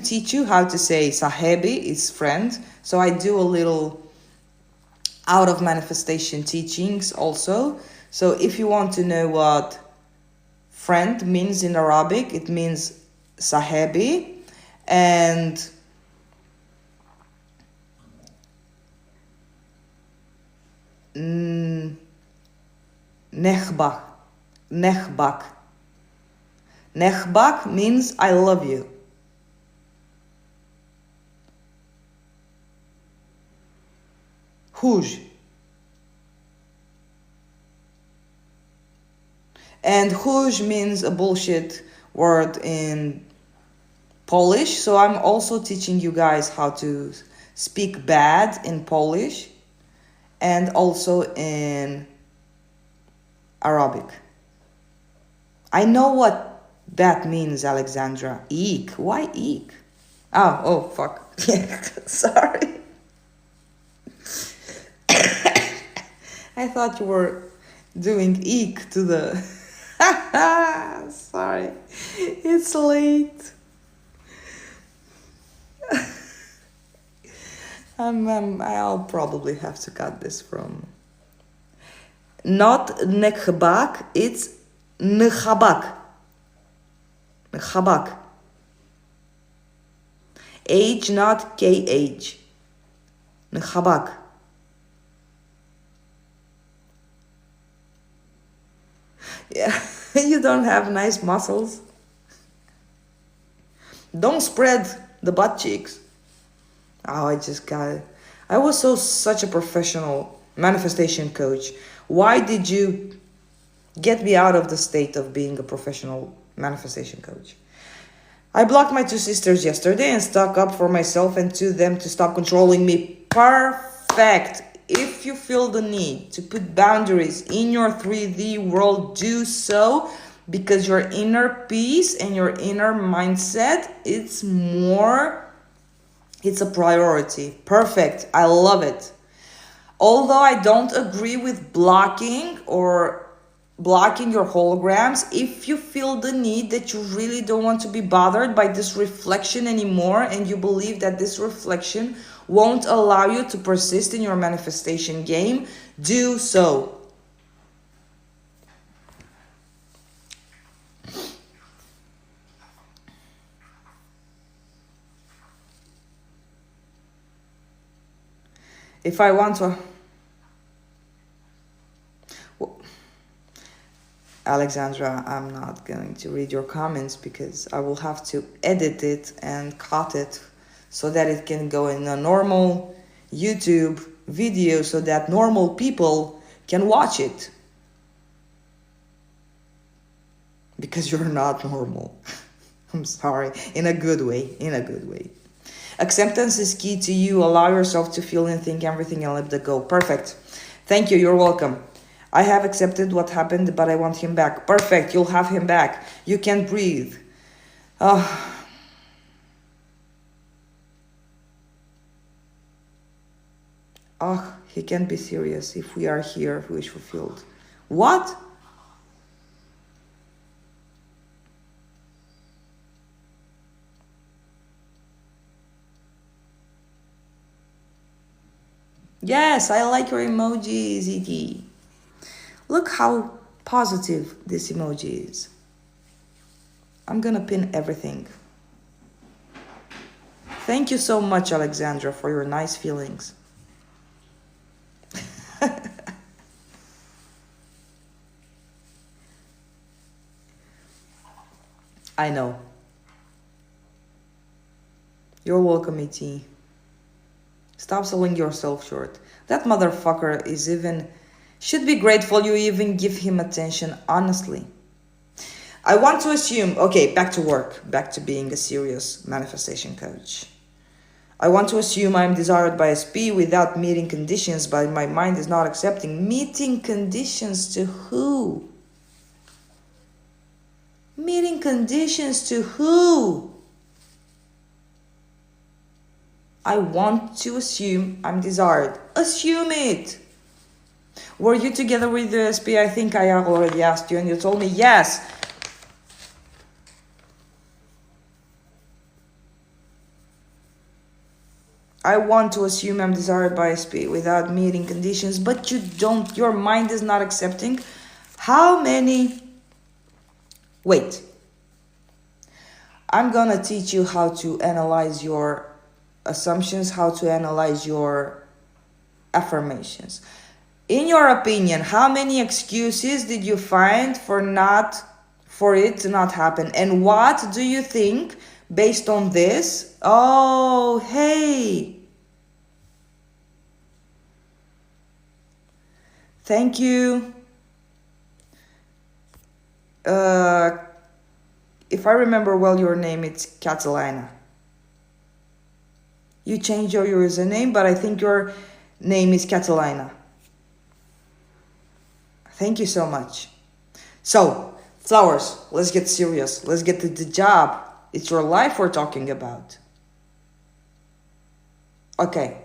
teach you how to say sahebi is friend. So I do a little out of manifestation teachings also. So if you want to know what friend means in Arabic, it means sahebi. And nehbak. Nehbak means I love you. Huj. And huj means a bullshit word in Polish, so I'm also teaching you guys how to speak bad in Polish and also in Arabic. I know what that means, Alexandra. Eek. Why eek? Oh, fuck. Yeah, sorry. I thought you were doing eek to the... Sorry. It's late. I'll probably have to cut this from... Not nekhbak, it's nkhabak. Nkhabak. H, not KH. Nkhabak. Yeah, you don't have nice muscles. Don't spread the butt cheeks. Oh, I just got it. I was such a professional manifestation coach? Why did you get me out of the state of being a professional manifestation coach? I blocked my two sisters yesterday and stuck up for myself and to them to stop controlling me. Perfect. If you feel the need to put boundaries in your 3D world, do so, because your inner peace and your inner mindset, it's a priority. Perfect. I love it. Although I don't agree with blocking your holograms, if you feel the need that you really don't want to be bothered by this reflection anymore, and you believe that this reflection won't allow you to persist in your manifestation game, do so. If I want to... Alexandra, I'm not going to read your comments because I will have to edit it and cut it so that it can go in a normal YouTube video so that normal people can watch it. Because you're not normal. I'm sorry. In a good way. In a good way. Acceptance is key to you. Allow yourself to feel and think everything and let it go. Perfect. Thank you. You're welcome. I have accepted what happened, but I want him back. Perfect. You'll have him back. You can't breathe. He can't be serious. If we are here, wish fulfilled. What? Yes, I like your emoji, ZT. Look how positive this emoji is. I'm gonna pin everything. Thank you so much, Alexandra, for your nice feelings. I know. You're welcome, E.T. Stop selling yourself short. That motherfucker should be grateful you even give him attention, honestly. I want to assume, okay, back to work, back to being a serious manifestation coach. I want to assume I'm desired by SP without meeting conditions, but my mind is not accepting. Meeting conditions to who? Meeting conditions to who? I want to assume I'm desired. Assume it. Were you together with the SP? I think I already asked you and you told me yes. I want to assume I'm desired by SP without meeting conditions, but you don't. Your mind is not accepting. How many? Wait. I'm gonna teach you how to analyze your assumptions, how to analyze your affirmations. In your opinion, how many excuses did you find for it to not happen? And what do you think based on this? Oh, hey. Thank you. If I remember well your name, it's Catalina. You changed your username, but I think your name is Catalina. Thank you so much. So, flowers, let's get serious. Let's get to the job. It's your life we're talking about. Okay,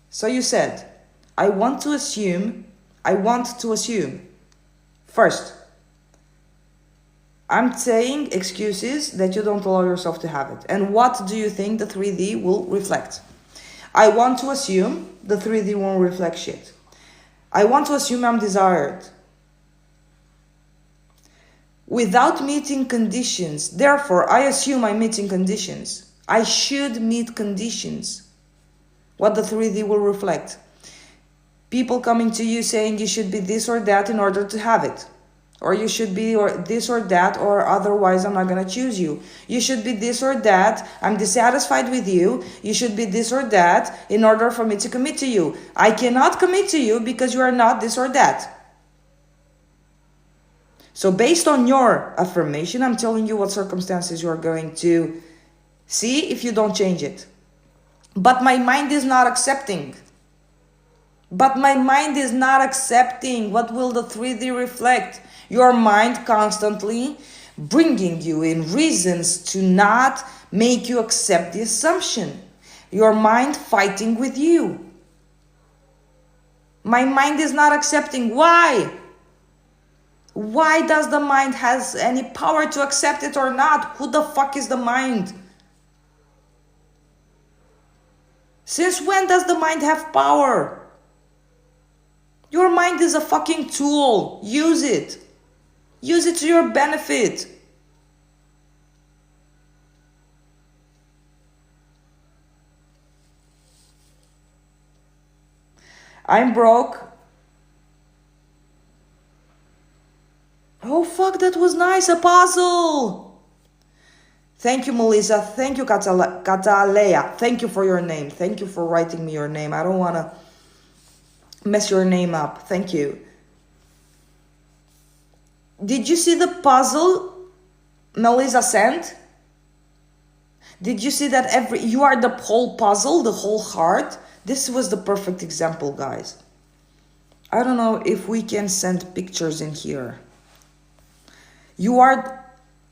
so you said, I want to assume. First, I'm saying excuses that you don't allow yourself to have it. And what do you think the 3D will reflect? I want to assume the 3D won't reflect shit. I want to assume I'm desired. Without meeting conditions, therefore, I assume I'm meeting conditions. I should meet conditions. What the 3D will reflect. People coming to you saying you should be this or that in order to have it. Or you should be or this or that, or otherwise I'm not gonna choose you. You should be this or that. I'm dissatisfied with you. You should be this or that in order for me to commit to you. I cannot commit to you because you are not this or that. So based on your affirmation, I'm telling you what circumstances you are going to see if you don't change it. But my mind is not accepting. But my mind is not accepting. What will the 3D reflect? Your mind constantly bringing you in reasons to not make you accept the assumption. Your mind fighting with you. My mind is not accepting. Why? Why does the mind has any power to accept it or not? Who the fuck is the mind? Since when does the mind have power? Your mind is a fucking tool. Use it. Use it to your benefit. I'm broke. Oh fuck, that was nice. A puzzle. Thank you, Melissa. Thank you, Katalea. Thank you for your name. Thank you for writing me your name. I don't want to mess your name up. Thank you. Did you see the puzzle Melissa sent? Did you see that you are the whole puzzle, the whole heart? This was the perfect example, guys. I don't know if we can send pictures in here. You are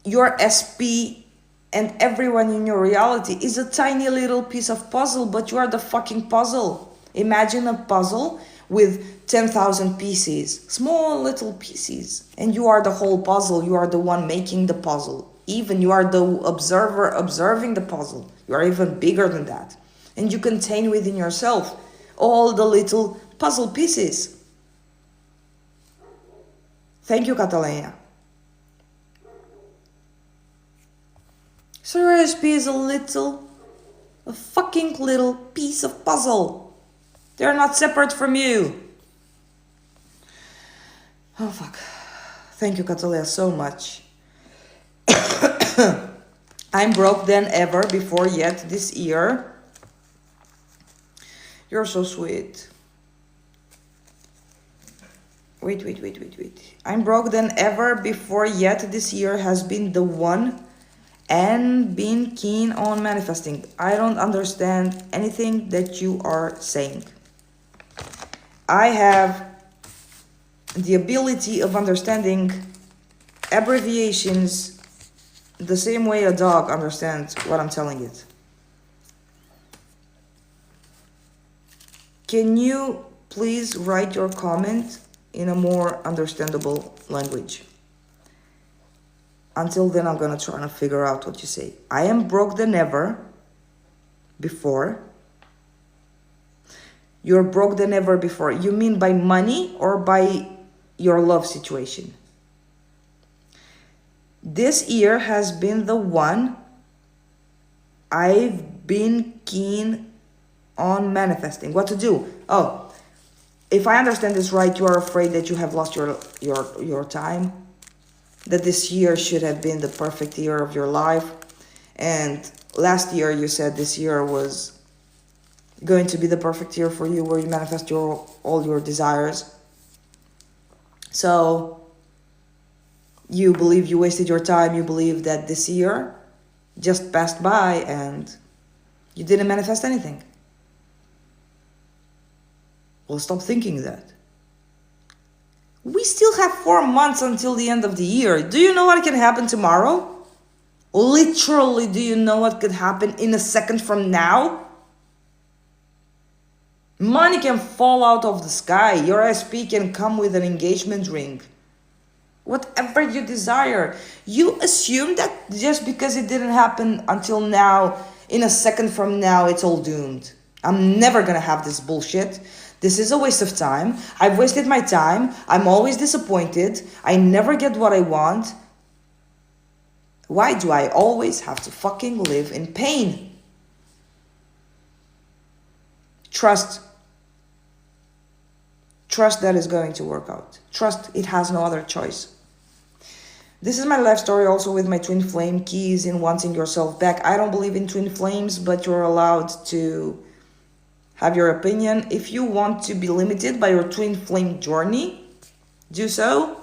your SP, and everyone in your reality is a tiny little piece of puzzle, but you are the fucking puzzle. Imagine a puzzle with 10,000 pieces, small little pieces, and you are the whole puzzle. You are the one making the puzzle. Even you are the observer observing the puzzle. You are even bigger than that, and you contain within yourself all the little puzzle pieces. Thank you, Catalina. So your SP is a fucking little piece of puzzle. They're not separate from you. Oh fuck. Thank you, Catalina, so much. I'm broke than ever before yet this year. You're so sweet. Wait. I'm broke than ever before yet this year has been the one and been keen on manifesting. I don't understand anything that you are saying. I have the ability of understanding abbreviations the same way a dog understands what I'm telling it. Can you please write your comment in a more understandable language? Until then, I'm gonna try to figure out what you say. I am broke than ever before. You're broke than ever before. You mean by money or by your love situation? This year has been the one I've been keen on manifesting. What to do? Oh, if I understand this right, you are afraid that you have lost your time. That this year should have been the perfect year of your life. And last year you said this year was going to be the perfect year for you, where you manifest all your desires. So you believe you wasted your time. You believe that this year just passed by and you didn't manifest anything. Well, stop thinking that. We still have 4 months until the end of the year. Do you know what can happen tomorrow? Literally, do you know what could happen in a second from now? Money can fall out of the sky. Your SP can come with an engagement ring. Whatever you desire. You assume that just because it didn't happen until now, in a second from now, it's all doomed. I'm never gonna have this bullshit. This is a waste of time. I've wasted my time. I'm always disappointed. I never get what I want. Why do I always have to fucking live in pain? Trust. Trust that is going to work out. Trust it has no other choice. This is my life story also with my twin flame keys in wanting yourself back. I don't believe in twin flames, but you're allowed to have your opinion. If you want to be limited by your twin flame journey, do so.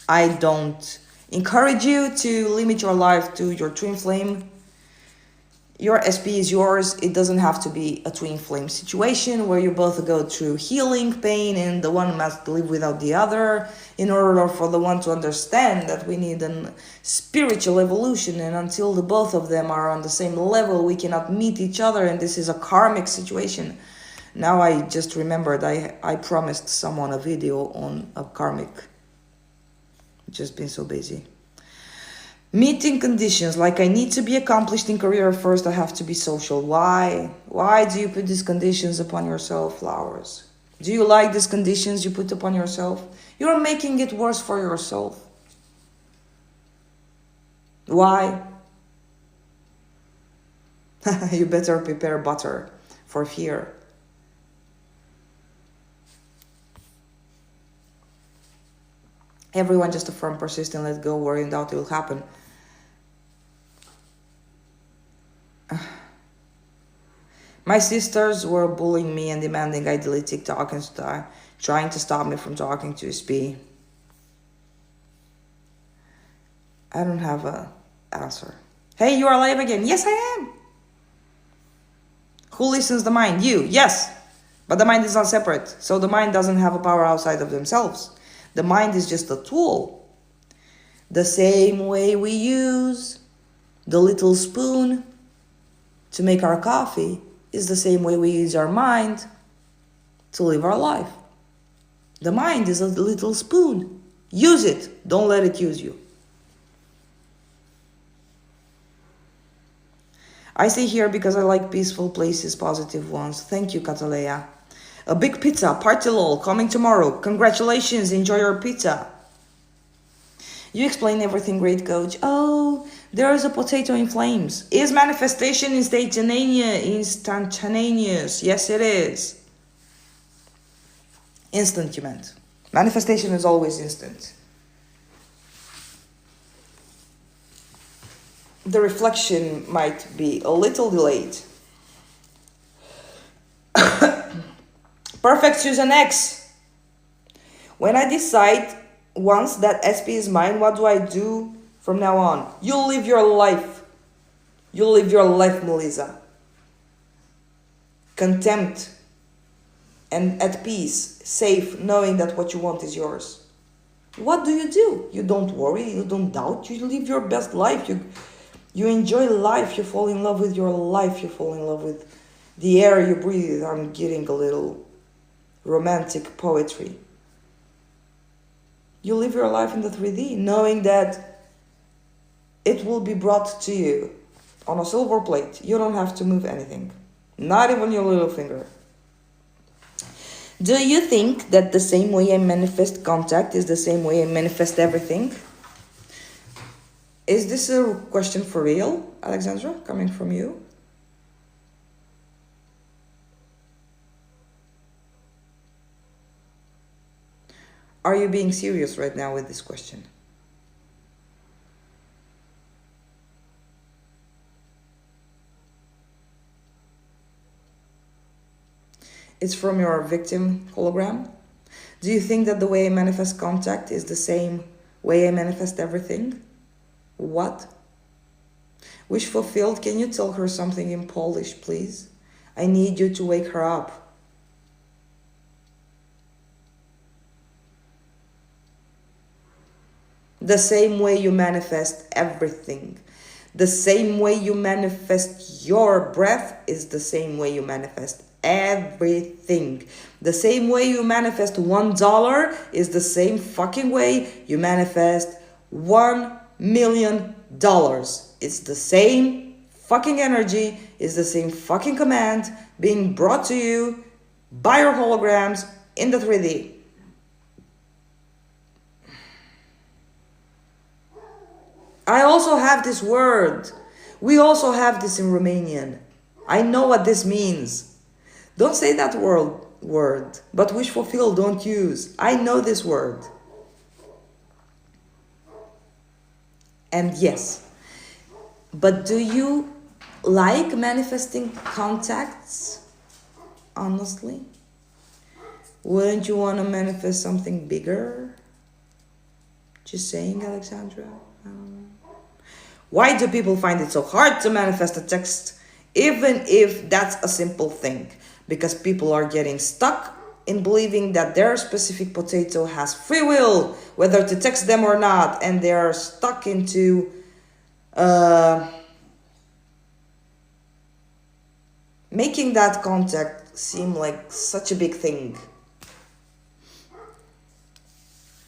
I don't encourage you to limit your life to your twin flame. Your SP is yours. It doesn't have to be a twin flame situation where you both go through healing pain and the one must live without the other in order for the one to understand that we need a spiritual evolution, and until the both of them are on the same level we cannot meet each other, and this is a karmic situation. Now I just remembered I promised someone a video on a karmic. Just been so busy. Meeting conditions, like I need to be accomplished in career first, I have to be social. Why? Why do you put these conditions upon yourself, flowers? Do you like these conditions you put upon yourself? You're making it worse for yourself. Why? You better prepare butter for fear. Everyone just affirm, persist, and let go. Worry and doubt it will happen. My sisters were bullying me and demanding I delete TikTok and trying to stop me from talking to SP. I don't have an answer. Hey, you are live again. Yes, I am. Who listens the mind? You. Yes. But the mind is not separate. So the mind doesn't have a power outside of themselves. The mind is just a tool. The same way we use the little spoon to make our coffee is the same way we use our mind to live our life. The mind is a little spoon. Use it. Don't let it use you. I stay here because I like peaceful places, positive ones. Thank you, Cataleya. A big pizza, party lol, coming tomorrow. Congratulations, enjoy your pizza. You explain everything great, coach. Oh, there is a potato in flames. Is manifestation instantaneous? Yes, it is. Instant, you meant. Manifestation is always instant. The reflection might be a little delayed. Perfect Susan X. When I decide once that SP is mine, what do I do from now on? You live your life. You live your life, Melissa. Contempt and at peace, safe, knowing that what you want is yours. What do? You don't worry, you don't doubt, you live your best life. You enjoy life, you fall in love with your life, you fall in love with the air you breathe. I'm getting a little romantic poetry. You live your life in the 3D, knowing that it will be brought to you on a silver plate. You don't have to move anything, not even your little finger. Do you think that the same way I manifest contact is the same way I manifest everything? Is this a question for real, Alexandra, coming from you? Are you being serious right now with this question? It's from your victim hologram. Do you think that the way I manifest contact is the same way I manifest everything? What? Wish fulfilled. Can you tell her something in Polish, please? I need you to wake her up. The same way you manifest everything. The same way you manifest your breath is the same way you manifest everything. The same way you manifest $1 is the same fucking way you manifest $1 million. It's the same fucking energy, it's the same fucking command being brought to you by your holograms in the 3D. I also have this word. We also have this in Romanian. I know what this means. Don't say that word, but wish fulfilled don't use. I know this word. And yes, but do you like manifesting contacts? Honestly, wouldn't you want to manifest something bigger? Just saying, Alexandra. Why do people find it so hard to manifest a text, even if that's a simple thing? Because people are getting stuck in believing that their specific potato has free will, whether to text them or not, and they are stuck into making that contact seem like such a big thing.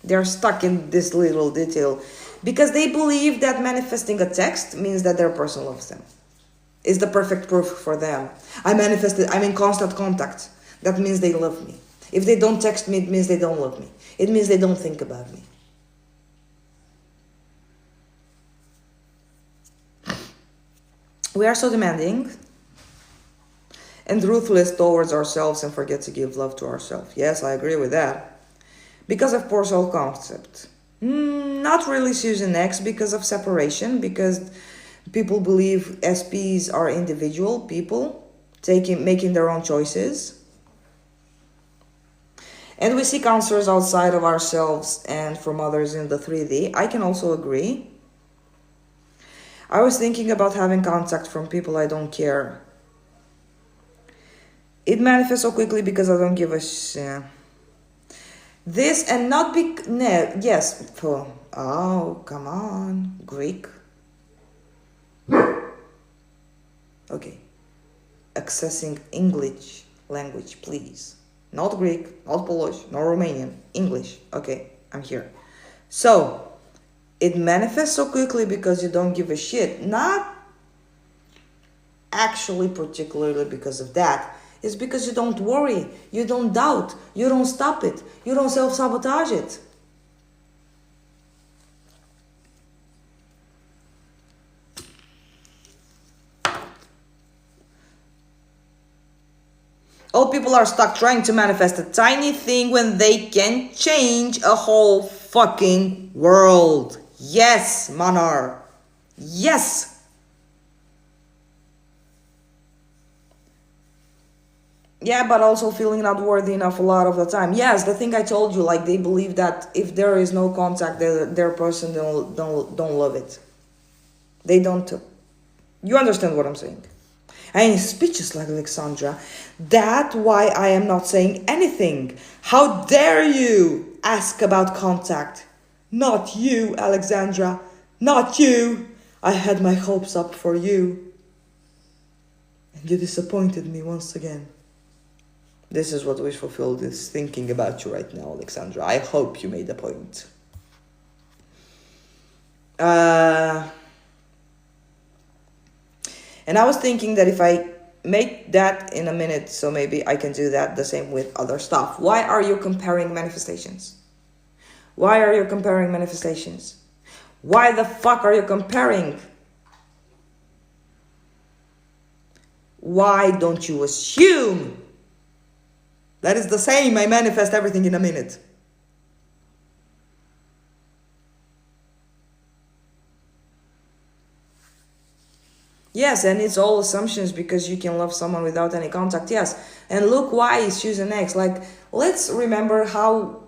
They're stuck in this little detail because they believe that manifesting a text means that their person loves them. It's the perfect proof for them. I'm in constant contact. That means they love me. If they don't text me, it means they don't love me. It means they don't think about me. We are so demanding and ruthless towards ourselves and forget to give love to ourselves. Yes, I agree with that. Because of poor self-concept. Not really Susan X, because of separation, because people believe SPs are individual people, making their own choices. And we seek answers outside of ourselves and from others in the 3D. I can also agree. I was thinking about having contact from people I don't care. It manifests so quickly because I don't give a shit. This and not be... No, yes. Oh, come on. Greek. Okay. Accessing English language, please. Not Greek, not Polish, not Romanian. English. Okay, I'm here. So, it manifests so quickly because you don't give a shit. Not actually particularly because of that. It's because you don't worry, you don't doubt, you don't stop it, you don't self-sabotage it. All people are stuck trying to manifest a tiny thing when they can change a whole fucking world. Yes, Manar. Yes. Yeah, but also feeling not worthy enough a lot of the time. Yes, the thing I told you, like they believe that if there is no contact, their person don't love it. They don't. You understand what I'm saying? I am speechless like Alexandra. That's why I am not saying anything. How dare you ask about contact? Not you, Alexandra. Not you. I had my hopes up for you. And you disappointed me once again. This is what Wish Fulfilled is thinking about you right now, Alexandra. I hope you made a point. And I was thinking that if I make that in a minute, so maybe I can do that the same with other stuff. Why are you comparing manifestations? Why are you comparing manifestations? Why the fuck are you comparing? Why don't you assume? That is the same. I manifest everything in a minute. Yes, and it's all assumptions because you can love someone without any contact. Yes, and look why Susan X. Like, let's remember how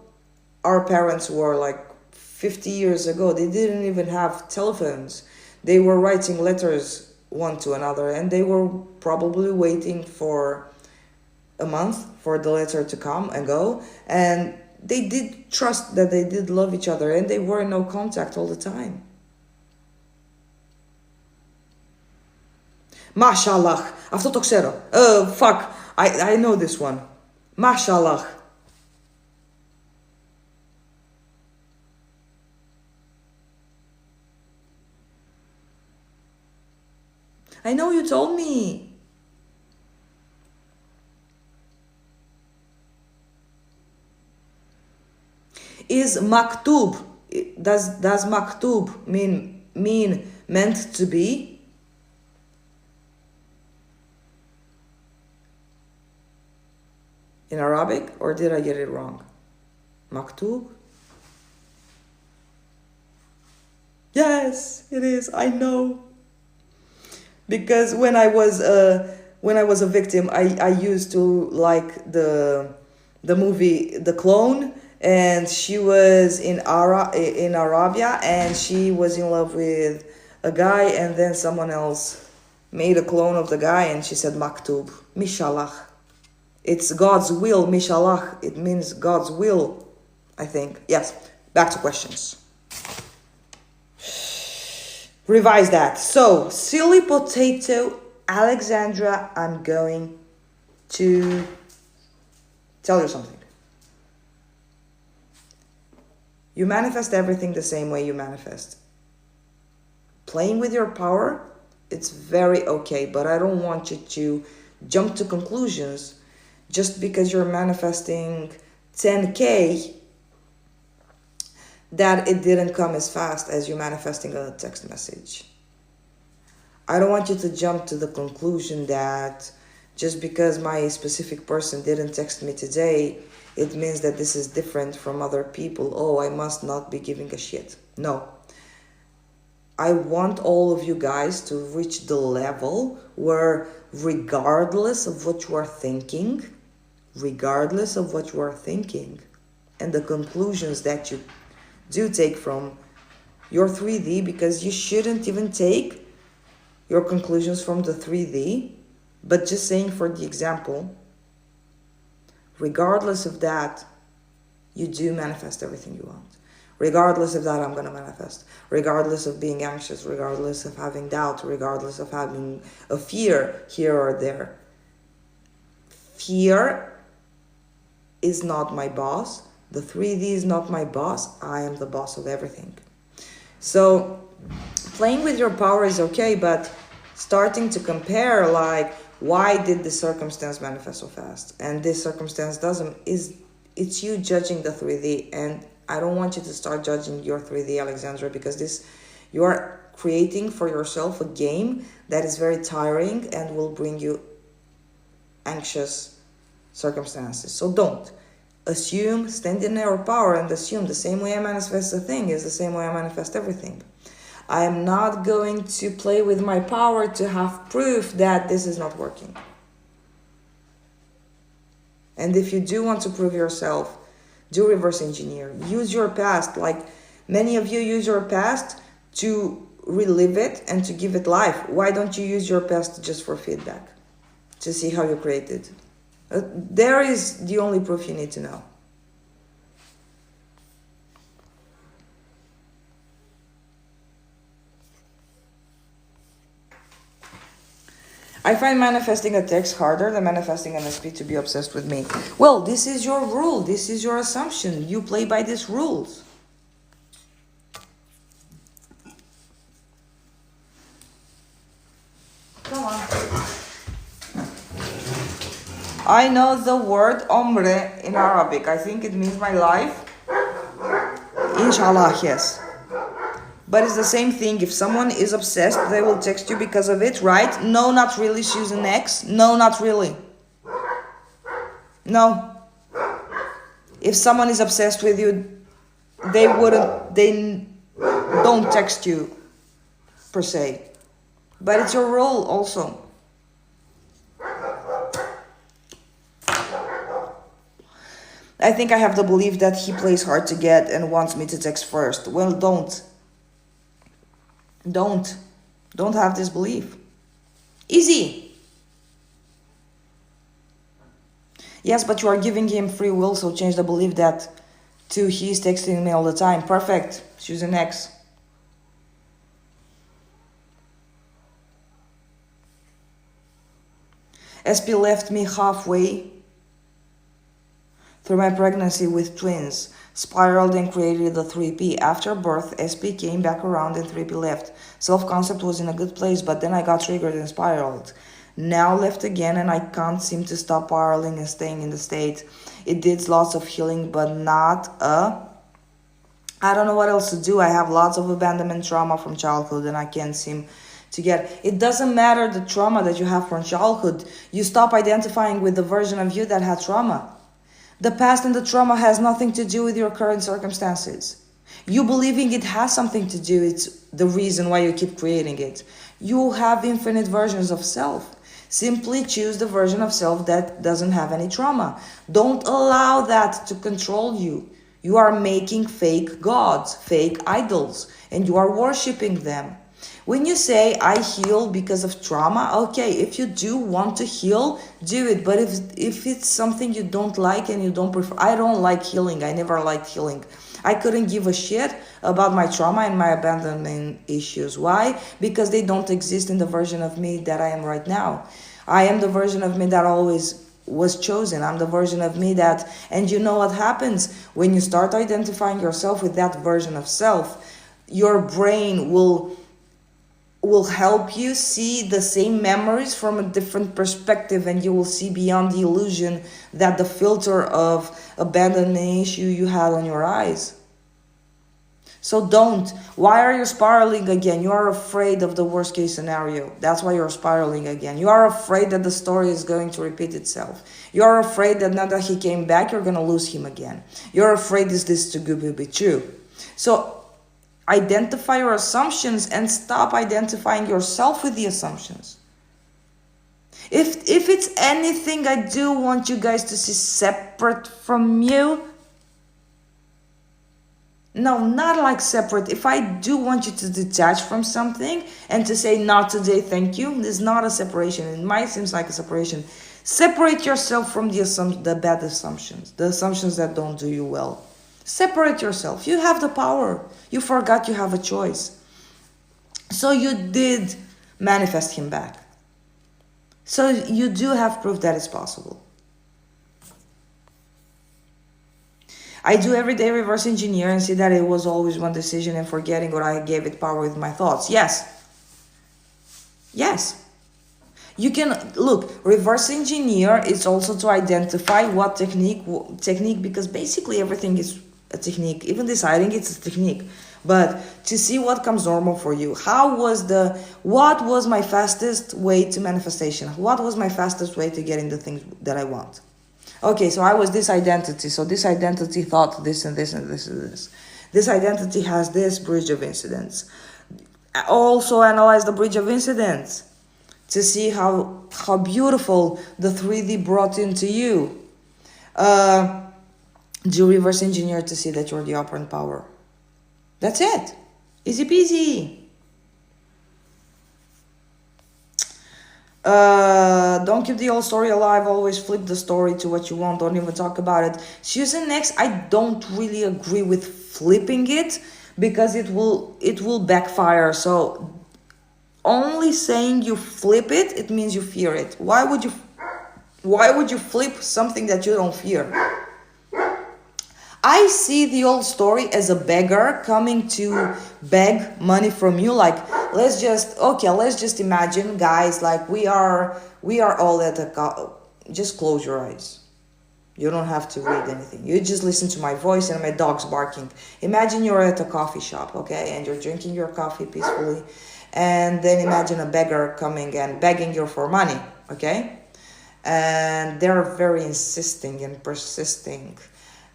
our parents were like 50 years ago. They didn't even have telephones. They were writing letters one to another, and they were probably waiting for a month for the letter to come and go, and they did trust that they did love each other, and they were in no contact all the time. Mashallah. Αυτό το ξέρω. Fuck. I know this one. Mashallah. I know you told me. Is maktub, does maktub mean meant to be? In Arabic, or did I get it wrong? Maktub? Yes, it is. I know. Because when I was a victim, I used to like the movie The Clone, and she was in Arabia, and she was in love with a guy, and then someone else made a clone of the guy, and she said maktub, mishalach. It's God's will, mishalach. It means God's will, I think. Yes. Back to questions. Revise that. So, silly potato, Alexandra, I'm going to tell you something. You manifest everything the same way you manifest. Playing with your power, it's very okay, but I don't want you to jump to conclusions just because you're manifesting 10K that it didn't come as fast as you manifesting a text message. I don't want you to jump to the conclusion that just because my specific person didn't text me today, it means that this is different from other people. Oh, I must not be giving a shit. No. I want all of you guys to reach the level where regardless of what you are thinking, and the conclusions that you do take from your 3D, because you shouldn't even take your conclusions from the 3D, but just saying for the example, regardless of that, you do manifest everything you want. Regardless of that, I'm going to manifest. Regardless of being anxious, regardless of having doubt, regardless of having a fear here or there. Fear is not my boss. The 3D is not my boss. I am the boss of everything. So playing with your power is okay, but starting to compare, like, why did this circumstance manifest so fast? And this circumstance doesn't, it's you judging the 3D. And I don't want you to start judging your 3D, Alexandra, because you are creating for yourself a game that is very tiring and will bring you anxious circumstances. So don't. Assume, stand in your power and assume the same way I manifest a thing is the same way I manifest everything. I am not going to play with my power to have proof that this is not working. And if you do want to prove yourself, do reverse engineer. Use your past. Like many of you use your past to relive it and to give it life. Why don't you use your past just for feedback? To see how you created. There is the only proof you need to know. I find manifesting a text harder than manifesting an SP to be obsessed with me. Well, this is your rule. This is your assumption. You play by these rules. Come on. I know the word omre in Arabic. I think it means my life. Inshallah, yes. But it's the same thing. If someone is obsessed, they will text you because of it, right? No, not really, Susan X. No, not really. No. If someone is obsessed with you, they don't text you, per se. But it's your role also. I think I have the belief that he plays hard to get and wants me to text first. Well, don't. Don't have this belief. Easy. Yes, but you are giving him free will, so change the belief that to he's texting me all the time. Perfect. Choose an X. SP left me halfway through my pregnancy with twins, spiraled and created the 3P. After birth, SP came back around and 3P left. Self-concept was in a good place, but then I got triggered and spiraled. Now left again, and I can't seem to stop spiraling and staying in the state. It did lots of healing, but not I don't know what else to do. I have lots of abandonment trauma from childhood, and I can't seem to get... It doesn't matter the trauma that you have from childhood. You stop identifying with the version of you that had trauma. The past and the trauma has nothing to do with your current circumstances. You believing it has something to do, it's the reason why you keep creating it. You have infinite versions of self. Simply choose the version of self that doesn't have any trauma. Don't allow that to control you. You are making fake gods, fake idols, and you are worshiping them. When you say, I heal because of trauma, okay, if you do want to heal, do it. But if it's something you don't like and you don't prefer, I don't like healing. I never liked healing. I couldn't give a shit about my trauma and my abandonment issues. Why? Because they don't exist in the version of me that I am right now. I am the version of me that always was chosen. I'm the version of me that, and you know what happens when you start identifying yourself with that version of self, your brain will help you see the same memories from a different perspective, and you will see beyond the illusion that the filter of abandonment issue you had on your eyes. So don't. Why are you spiraling again? You are afraid of the worst case scenario. That's why you're spiraling again. You are afraid that the story is going to repeat itself. You are afraid that now that he came back, you're going to lose him again. You're afraid is this too good to be true. So identify your assumptions and stop identifying yourself with the assumptions. If it's anything I do want you guys to see separate from you, no, not like separate. If I do want you to detach from something and to say, not today, thank you, this is not a separation. It might seem like a separation. Separate yourself from the bad assumptions, the assumptions that don't do you well. Separate yourself. You have the power. You forgot you have a choice. So you did manifest him back. So you do have proof that it's possible. I do everyday reverse engineer and see that it was always one decision and forgetting what I gave it power with my thoughts. Yes. Yes. You can, look, reverse engineer is also to identify what technique, because basically everything is a technique. Even deciding it's a technique. But to see what comes normal for you. What was my fastest way to manifestation? What was my fastest way to getting the things that I want? Okay, so I was this identity. So this identity thought this and this and this and this. This identity has this bridge of incidents. Also analyze the bridge of incidents to see how beautiful the 3D brought into you. Do reverse engineer to see that you're the operant power. That's it. Easy peasy. Don't keep the old story alive. Always flip the story to what you want. Don't even talk about it. Susan X, I don't really agree with flipping it because it will backfire. So only saying you flip it, it means you fear it. Why would you flip something that you don't fear? I see the old story as a beggar coming to beg money from you. Like, let's just imagine, guys, like we are all at just close your eyes. You don't have to read anything. You just listen to my voice and my dog's barking. Imagine you're at a coffee shop, okay? And you're drinking your coffee peacefully. And then imagine a beggar coming and begging you for money, okay? And they're very insisting and persisting.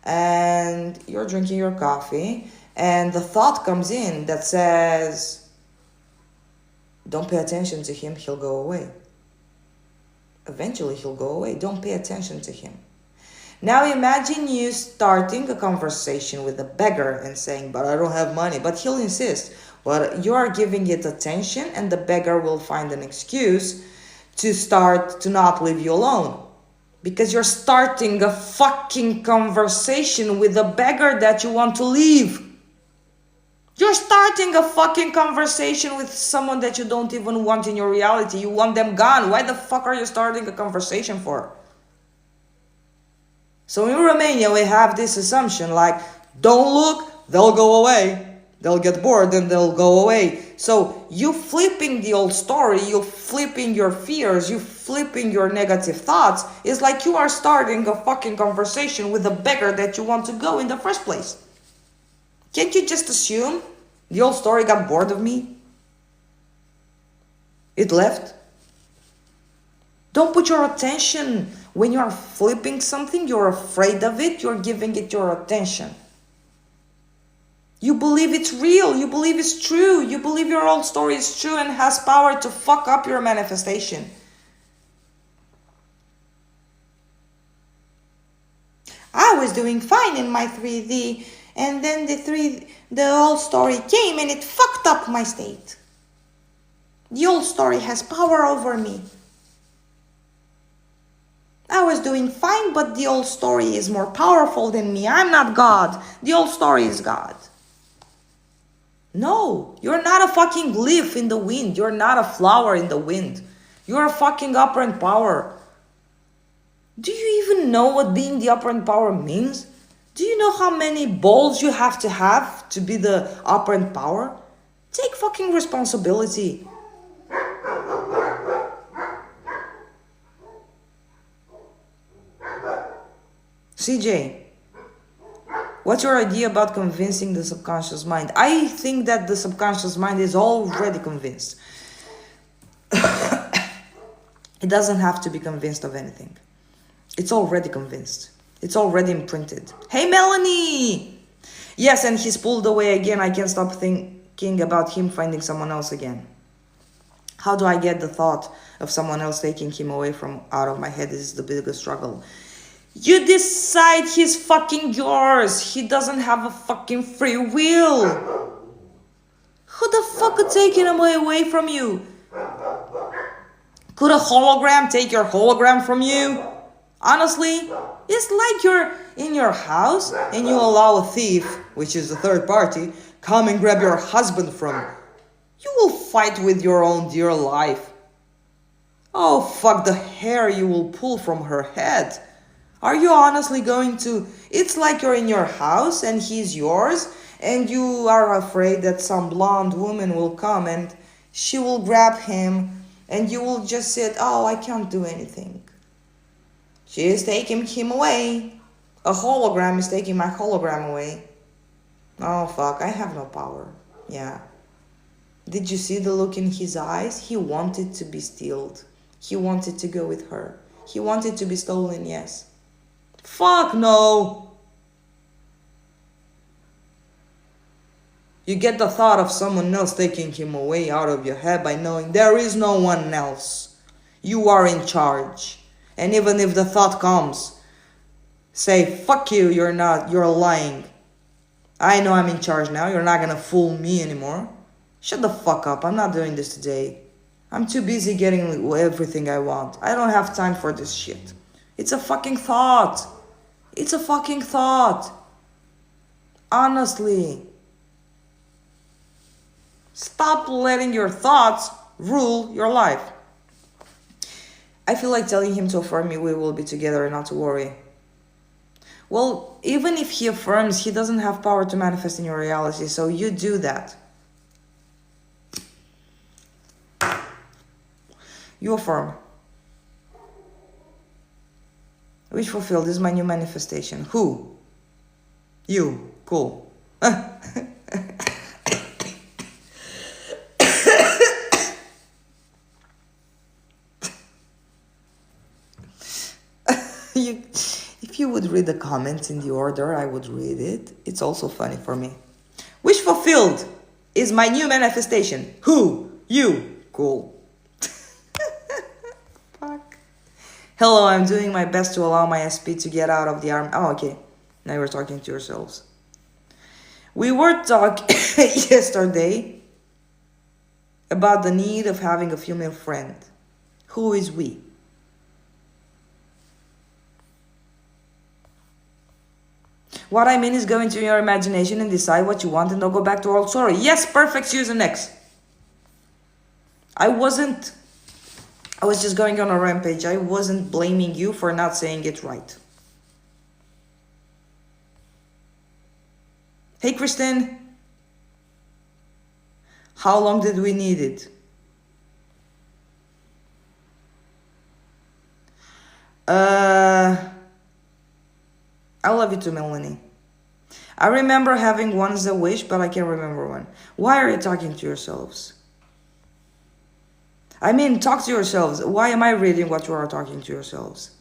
And you're drinking your coffee, and the thought comes in that says, don't pay attention to him, he'll go away. Eventually he'll go away. Don't pay attention to him. Now imagine you starting a conversation with a beggar and saying, but I don't have money, but he'll insist. But you are giving it attention, and the beggar will find an excuse to start to not leave you alone. Because you're starting a fucking conversation with a beggar that you want to leave. You're starting a fucking conversation with someone that you don't even want in your reality. You want them gone. Why the fuck are you starting a conversation for? So in Romania, we have this assumption like, don't look, they'll go away. They'll get bored and they'll go away. So you flipping the old story, you flipping your fears, you flipping your negative thoughts. It's like you are starting a fucking conversation with a beggar that you want to go in the first place. Can't you just assume the old story got bored of me? It left? Don't put your attention when you are flipping something, you're afraid of it, you're giving it your attention. You believe it's real. You believe it's true. You believe your old story is true and has power to fuck up your manifestation. I was doing fine in my 3D, and then the old story came and it fucked up my state. The old story has power over me. I was doing fine, but the old story is more powerful than me. I'm not God. The old story is God. No, you're not a fucking leaf in the wind. You're not a flower in the wind. You're a fucking operant power. Do you even know what being the operant power means? Do you know how many balls you have to be the operant power? Take fucking responsibility. CJ, what's your idea about convincing the subconscious mind? I think that the subconscious mind is already convinced. It doesn't have to be convinced of anything. It's already convinced. It's already imprinted. Hey, Melanie! Yes, and he's pulled away again. I can't stop thinking about him finding someone else again. How do I get the thought of someone else taking him away from out of my head? This is the biggest struggle. You decide he's fucking yours. He doesn't have a fucking free will. Who the fuck could take him away from you? Could a hologram take your hologram from you? Honestly, it's like you're in your house and you allow a thief, which is the third party, come and grab your husband from you. You will fight with your own dear life. Oh, fuck the hair you will pull from her head. Are you honestly going to... It's like you're in your house and he's yours, and you are afraid that some blonde woman will come and she will grab him, and you will just say, oh, I can't do anything. She is taking him away. A hologram is taking my hologram away. Oh, fuck, I have no power. Yeah. Did you see the look in his eyes? He wanted to be stealed. He wanted to go with her. He wanted to be stolen, yes. Fuck no. You get the thought of someone else taking him away out of your head by knowing there is no one else. You are in charge. And even if the thought comes, say, fuck you, you're not, you're lying. I know I'm in charge now, you're not gonna fool me anymore. Shut the fuck up, I'm not doing this today. I'm too busy getting everything I want. I don't have time for this shit. It's a fucking thought. It's a fucking thought. Honestly. Stop letting your thoughts rule your life. I feel like telling him to affirm me we will be together and not to worry. Well, even if he affirms, he doesn't have power to manifest in your reality, so you do that. You affirm. Wish fulfilled. This is my new manifestation. Who? You. Cool. If you would read the comments in the order, I would read it. It's also funny for me. Wish fulfilled is my new manifestation. Who? You. Cool. Fuck. Hello, I'm doing my best to allow my SP to get out of the arm. Oh, okay. Now you're talking to yourselves. We were talking yesterday about the need of having a female friend. Who is we? What I mean is go into your imagination and decide what you want and don't go back to old story. Yes, perfect, Susan X. I was just going on a rampage. I wasn't blaming you for not saying it right. Hey, Kristen. How long did we need it? I love you too, Melanie. I remember having one as a wish, but I can't remember one. Why are you talking to yourselves? I mean, talk to yourselves. Why am I reading what you are talking to yourselves?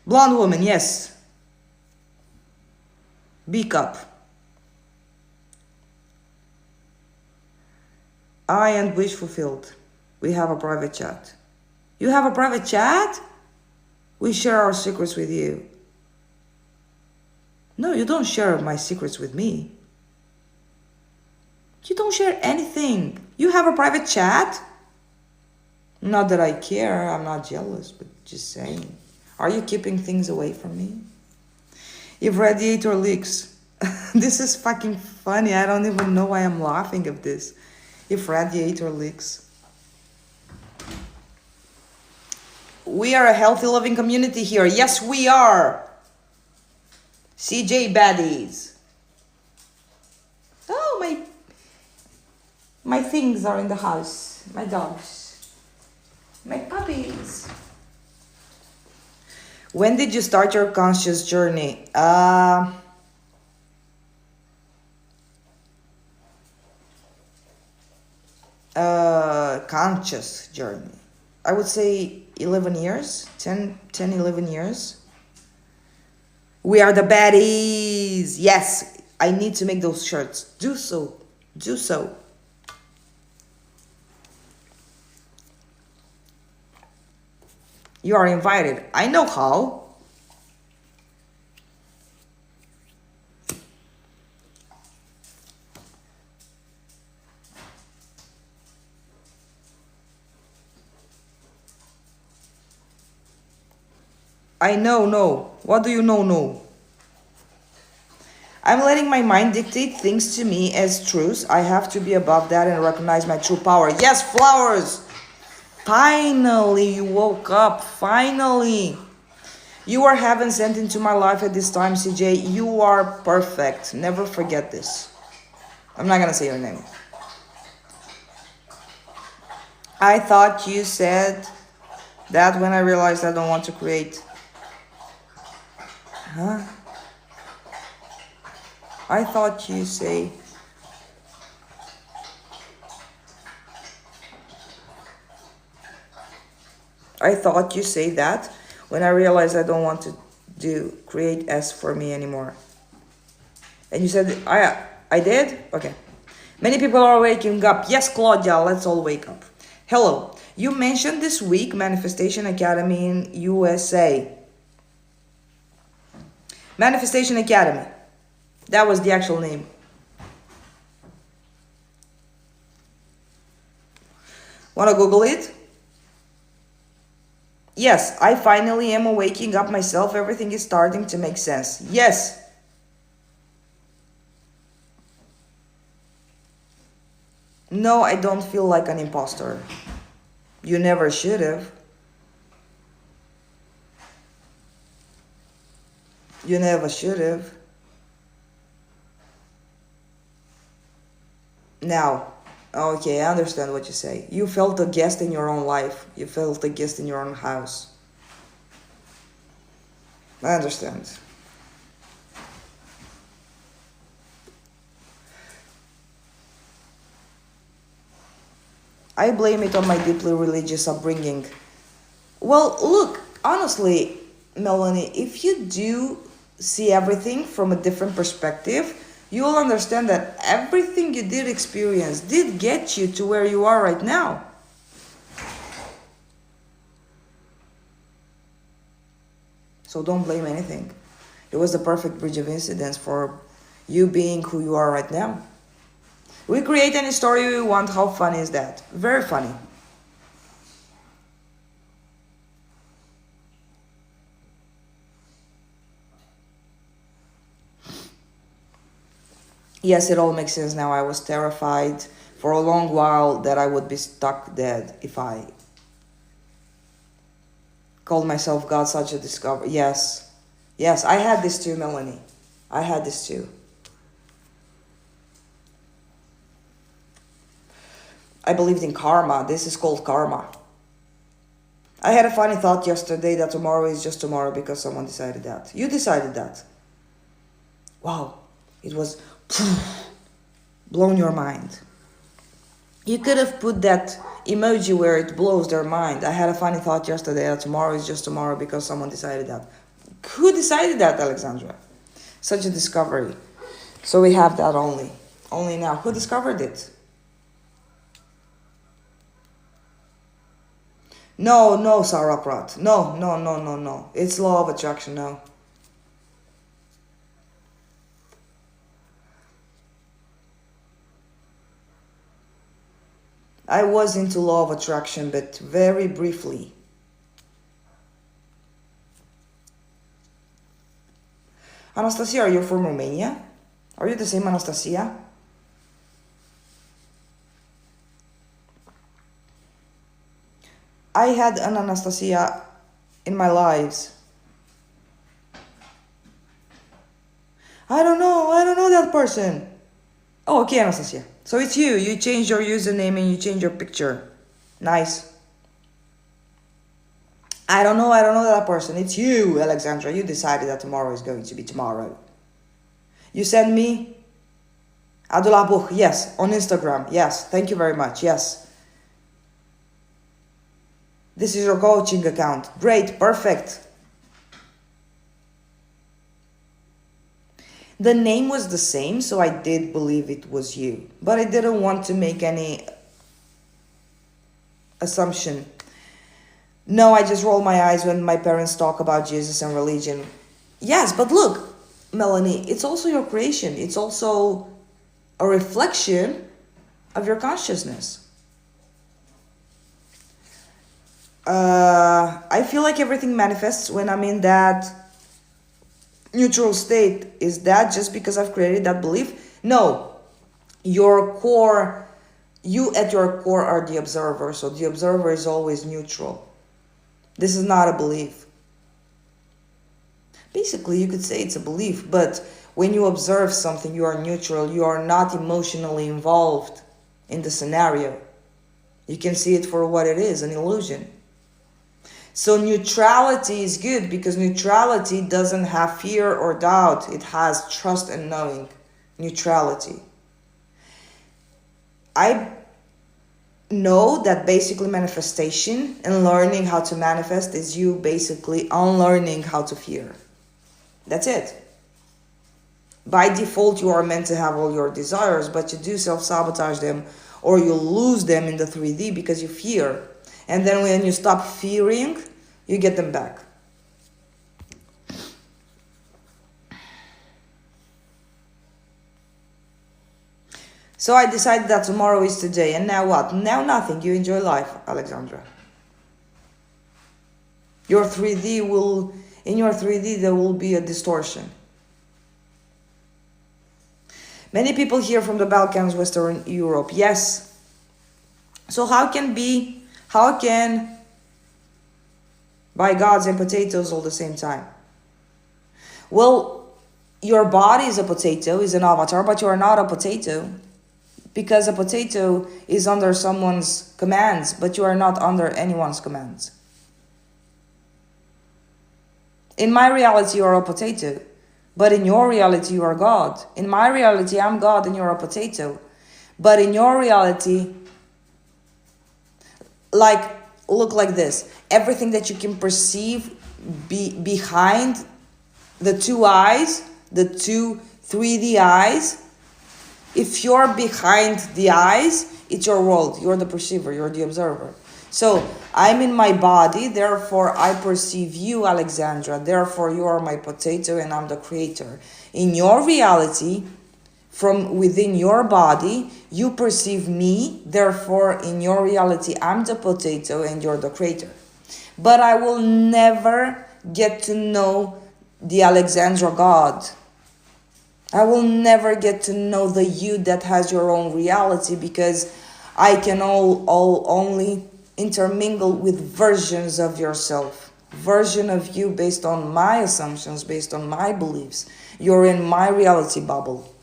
Blonde woman, yes. B cup. I and wish fulfilled. We have a private chat. You have a private chat? We share our secrets with you. No, you don't share my secrets with me. You don't share anything. You have a private chat? Not that I care, I'm not jealous, but just saying. Are you keeping things away from me? If radiator leaks. This is fucking funny. I don't even know why I'm laughing at this. If radiator leaks. We are a healthy, loving community here. Yes, we are. CJ baddies. Oh, my things are in the house. My dogs. My puppies. When did you start your conscious journey? Conscious journey. I would say 11 years, 11 years. We are the baddies. Yes, I need to make those shirts. Do so. Do so. You are invited. I know how. I know, no. What do you know, no? I'm letting my mind dictate things to me as truths. I have to be above that and recognize my true power. Yes, flowers! Finally, you woke up. Finally. You are heaven sent into my life at this time, CJ. You are perfect. Never forget this. I'm not gonna say your name. I thought you said that when I realized I don't want to create. Huh? I thought you say. I thought you say that when I realized I don't want to create S for me anymore. And you said I did? Okay. Many people are waking up. Yes, Claudia, let's all wake up. Hello. You mentioned this week Manifestation Academy in USA. Manifestation Academy. That was the actual name. Wanna Google it? Yes, I finally am waking up myself. Everything is starting to make sense. Yes. No, I don't feel like an imposter. You never should have. You never should have. Now, okay, I understand what you say. You felt a guest in your own life. You felt a guest in your own house. I understand. I blame it on my deeply religious upbringing. Well, look, honestly, Melanie, if you do see everything from a different perspective, you will understand that everything you did experience did get you to where you are right now. So don't blame anything. It was the perfect bridge of incidents for you being who you are right now. We create any story we want. How funny is that? Very funny. Yes, it all makes sense now. I was terrified for a long while that I would be stuck dead if I called myself God. Such a discovery. Yes. Yes, I had this too, Melanie. I had this too. I believed in karma. This is called karma. I had a funny thought yesterday that tomorrow is just tomorrow because someone decided that. You decided that. Wow. It was blown your mind. You could have put that emoji where it blows their mind. I had a funny thought yesterday that tomorrow is just tomorrow because someone decided that. Who decided that, Alexandra? Such a discovery. So we have that only now. Who discovered it? No, no, sauerkraut. No, no, no, no, no. It's law of attraction, no. I was into law of attraction, but very briefly. Anastasia, are you from Romania? Are you the same Anastasia? I had an Anastasia in my lives. I don't know that person. Oh, okay, Anastasia. So it's you. You changed your username and you changed your picture. Nice. I don't know that person. It's you, Alexandra. You decided that tomorrow is going to be tomorrow. You send me Adulabuch, yes, on Instagram. Yes, thank you very much. Yes. This is your coaching account. Great, perfect. The name was the same, so I did believe it was you. But I didn't want to make any assumption. No, I just roll my eyes when my parents talk about Jesus and religion. Yes, but look, Melanie, it's also your creation. It's also a reflection of your consciousness. I feel like everything manifests when I'm in that neutral state. Is that just because I've created that belief? No. Your core, you at your core are the observer. So the observer is always neutral. This is not a belief. Basically, you could say it's a belief, but when you observe something, you are neutral. You are not emotionally involved in the scenario. You can see it for what it is, an illusion. So neutrality is good because neutrality doesn't have fear or doubt. It has trust and knowing. Neutrality. I know that basically manifestation and learning how to manifest is you basically unlearning how to fear. That's it. By default, you are meant to have all your desires, but you do self-sabotage them or you lose them in the 3D because you fear. And then when you stop fearing, you get them back. So I decided that tomorrow is today. And now what? Now nothing. You enjoy life, Alexandra. Your 3D will... In your 3D, there will be a distortion. Many people here from the Balkans, Western Europe. Yes. So how can buy gods and potatoes all the same time? Well, your body is a potato, is an avatar, but you are not a potato. Because a potato is under someone's commands, but you are not under anyone's commands. In my reality, you are a potato. But in your reality, you are God. In my reality, I'm God and you're a potato. But in your reality, look like this. Everything that you can perceive behind the two eyes, the two 3D eyes, if you're behind the eyes, it's your world. You're the perceiver, you're the observer. So I'm in my body, therefore I perceive you, Alexandra. Therefore you are my potato and I'm the creator. In your reality, from within your body, you perceive me. Therefore in your reality, I'm the potato and you're the creator. But I will never get to know the Alexandra God. I will never get to know the you that has your own reality because I can only intermingle with versions of yourself, version of you based on my assumptions, based on my beliefs. You're in my reality bubble.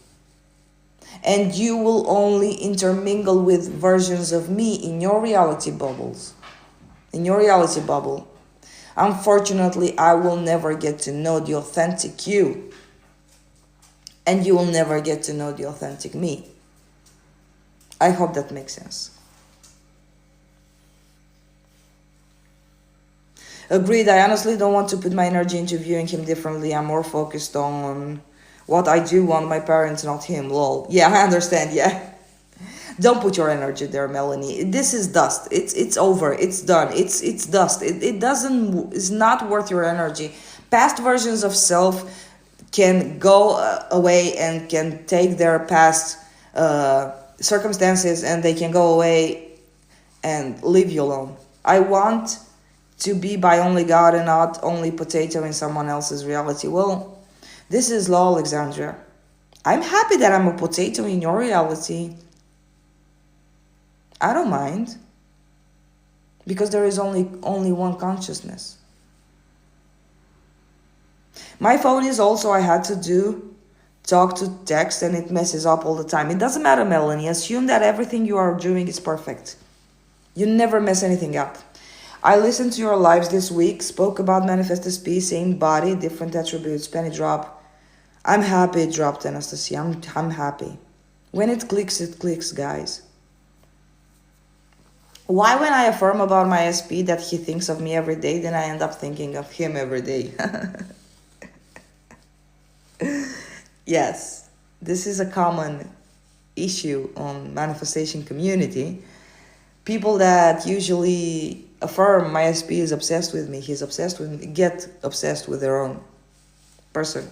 And you will only intermingle with versions of me in your reality bubbles, in your reality bubble. Unfortunately, I will never get to know the authentic you. And you will never get to know the authentic me. I hope that makes sense. Agreed, I honestly don't want to put my energy into viewing him differently. I'm more focused on what I do want my parents, not him. Lol. Yeah, I understand, yeah. Don't put your energy there, Melanie. This is dust. It's over. It's done. It's dust. It doesn't. It's not worth your energy. Past versions of self can go away and can take their past circumstances, and they can go away and leave you alone. I want to be by only God and not only potato in someone else's reality. Well, this is law, Alexandria. I'm happy that I'm a potato in your reality. I don't mind. Because there is only one consciousness. My phone is also, I had to do talk to text, and it messes up all the time. It doesn't matter, Melanie. Assume that everything you are doing is perfect. You never mess anything up. I listened to your lives this week, spoke about Manifest SP, same body, different attributes, penny drop. I'm happy it dropped, Anastasia. I'm happy. When it clicks, guys. Why when I affirm about my SP that he thinks of me every day, then I end up thinking of him every day? Yes, this is a common issue on manifestation community. People that usually affirm my SP is obsessed with me, he's obsessed with me, get obsessed with their own person.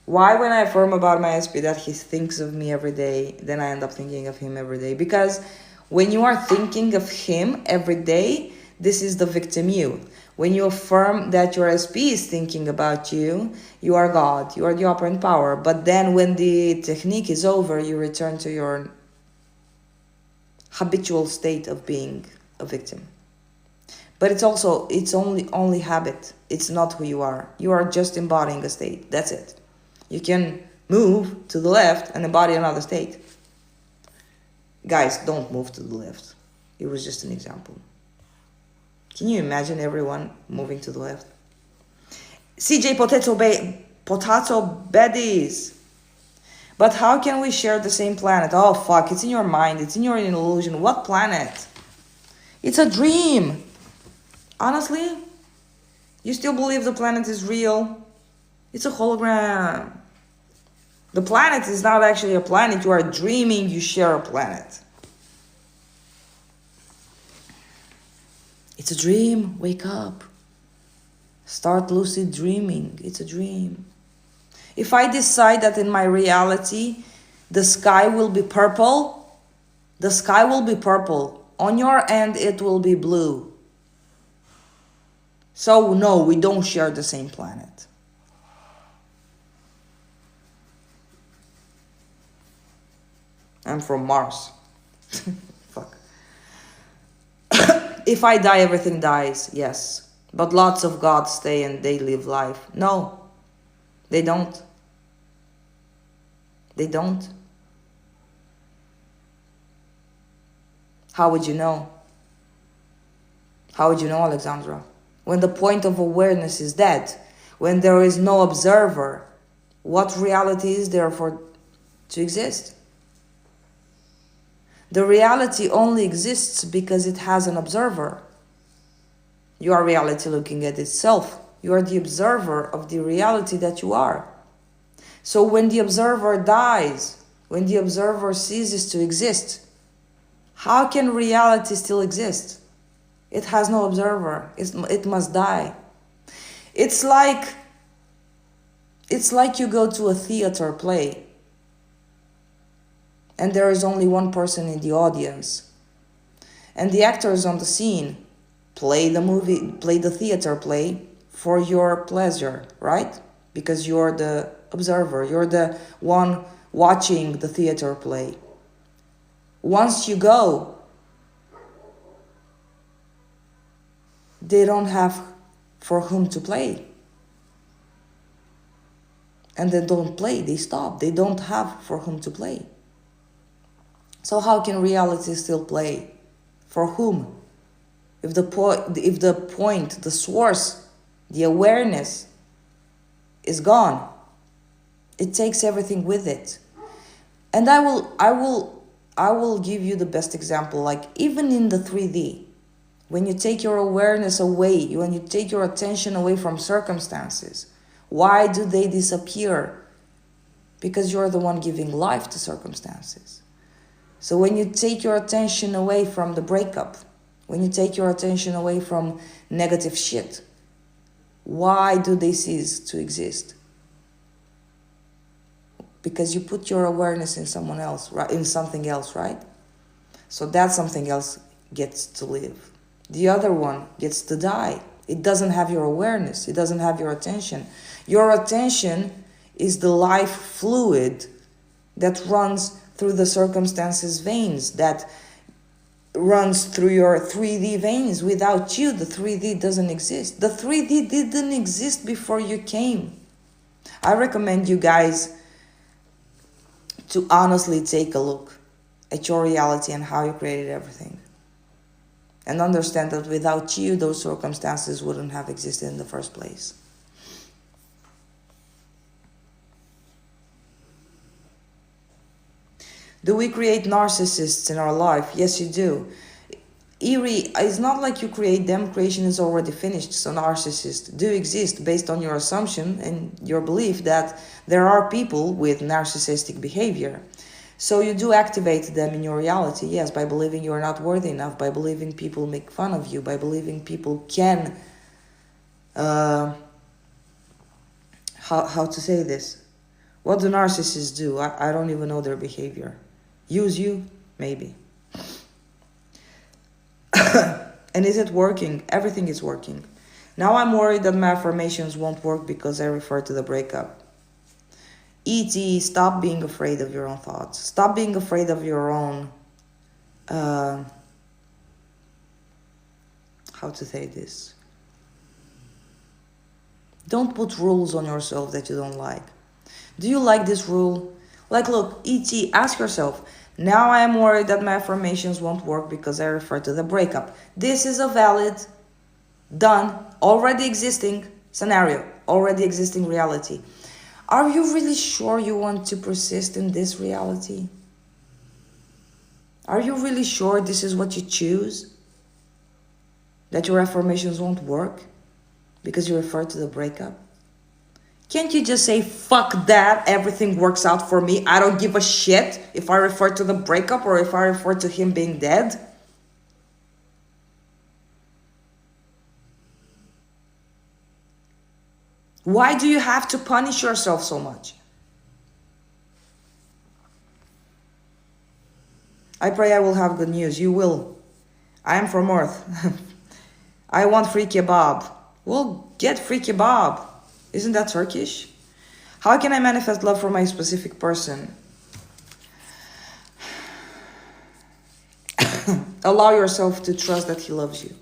Why when I affirm about my SP that he thinks of me every day, then I end up thinking of him every day? Because when you are thinking of him every day, this is the victim you. When you affirm that your SP is thinking about you, you are God, you are the operant power. But then when the technique is over, you return to your habitual state of being a victim. But it's only habit. It's not who you are. You are just embodying a state. That's it. You can move to the left and embody another state. Guys, don't move to the left. It was just an example. Can you imagine everyone moving to the left? CJ Potato Baddies. But how can we share the same planet? Oh, fuck. It's in your mind. It's in your illusion. What planet? It's a dream. Honestly? You still believe the planet is real? It's a hologram. The planet is not actually a planet. You are dreaming you share a planet. It's a dream. Wake up. Start lucid dreaming. It's a dream. If I decide that in my reality, the sky will be purple, the sky will be purple. On your end, it will be blue. So no, we don't share the same planet. I'm from Mars. Fuck. If I die, everything dies. Yes. But lots of gods stay and they live life. No. They don't. They don't. How would you know? How would you know, Alexandra? When the point of awareness is dead, when there is no observer, what reality is there for to exist? The reality only exists because it has an observer. You are reality looking at itself. You are the observer of the reality that you are. So when the observer dies, when the observer ceases to exist, how can reality still exist? It has no observer. It must die. It's like you go to a theater play and there is only one person in the audience. And the actors on the scene play the theater play for your pleasure, right? Because you're the observer, you're the one watching the theater play. Once you go, they don't have for whom to play. And they don't play, they stop. They don't have for whom to play. So how can reality still play? For whom? If the point, the source, the awareness is gone, it takes everything with it. And I will give you the best example. Like even in the 3D, when you take your awareness away, when you take your attention away from circumstances, why do they disappear? Because you're the one giving life to circumstances. So when you take your attention away from the breakup, when you take your attention away from negative shit, why do they cease to exist? Because you put your awareness in someone else, right? In something else, right? So that something else gets to live. The other one gets to die. It doesn't have your awareness. It doesn't have your attention. Your attention is the life fluid that runs through the circumstances veins, that runs through your 3D veins. Without you, the 3D doesn't exist. The 3D didn't exist before you came. I recommend you guys to honestly take a look at your reality and how you created everything. And understand that without you, those circumstances wouldn't have existed in the first place. Do we create narcissists in our life? Yes, you do. Eerie, it's not like you create them, creation is already finished. So narcissists do exist based on your assumption and your belief that there are people with narcissistic behavior. So you do activate them in your reality, yes, by believing you are not worthy enough, by believing people make fun of you, by believing people can, how to say this? What do narcissists do? I don't even know their behavior. Use you? Maybe. And is it working? Everything is working. Now I'm worried that my affirmations won't work because I refer to the breakup. E.T., stop being afraid of your own thoughts. Stop being afraid of your own... how to say this? Don't put rules on yourself that you don't like. Do you like this rule? Like, look, E.T., ask yourself, now I am worried that my affirmations won't work because I refer to the breakup. This is a valid, done, already existing scenario, already existing reality. Are you really sure you want to persist in this reality? Are you really sure this is what you choose? That your affirmations won't work because you refer to the breakup? Can't you just say, fuck that, everything works out for me, I don't give a shit if I refer to the breakup or if I refer to him being dead? Why do you have to punish yourself so much? I pray I will have good news. You will. I am from Earth. I want free kebab. Well, get free kebab. Isn't that Turkish? How can I manifest love for my specific person? Allow yourself to trust that he loves you.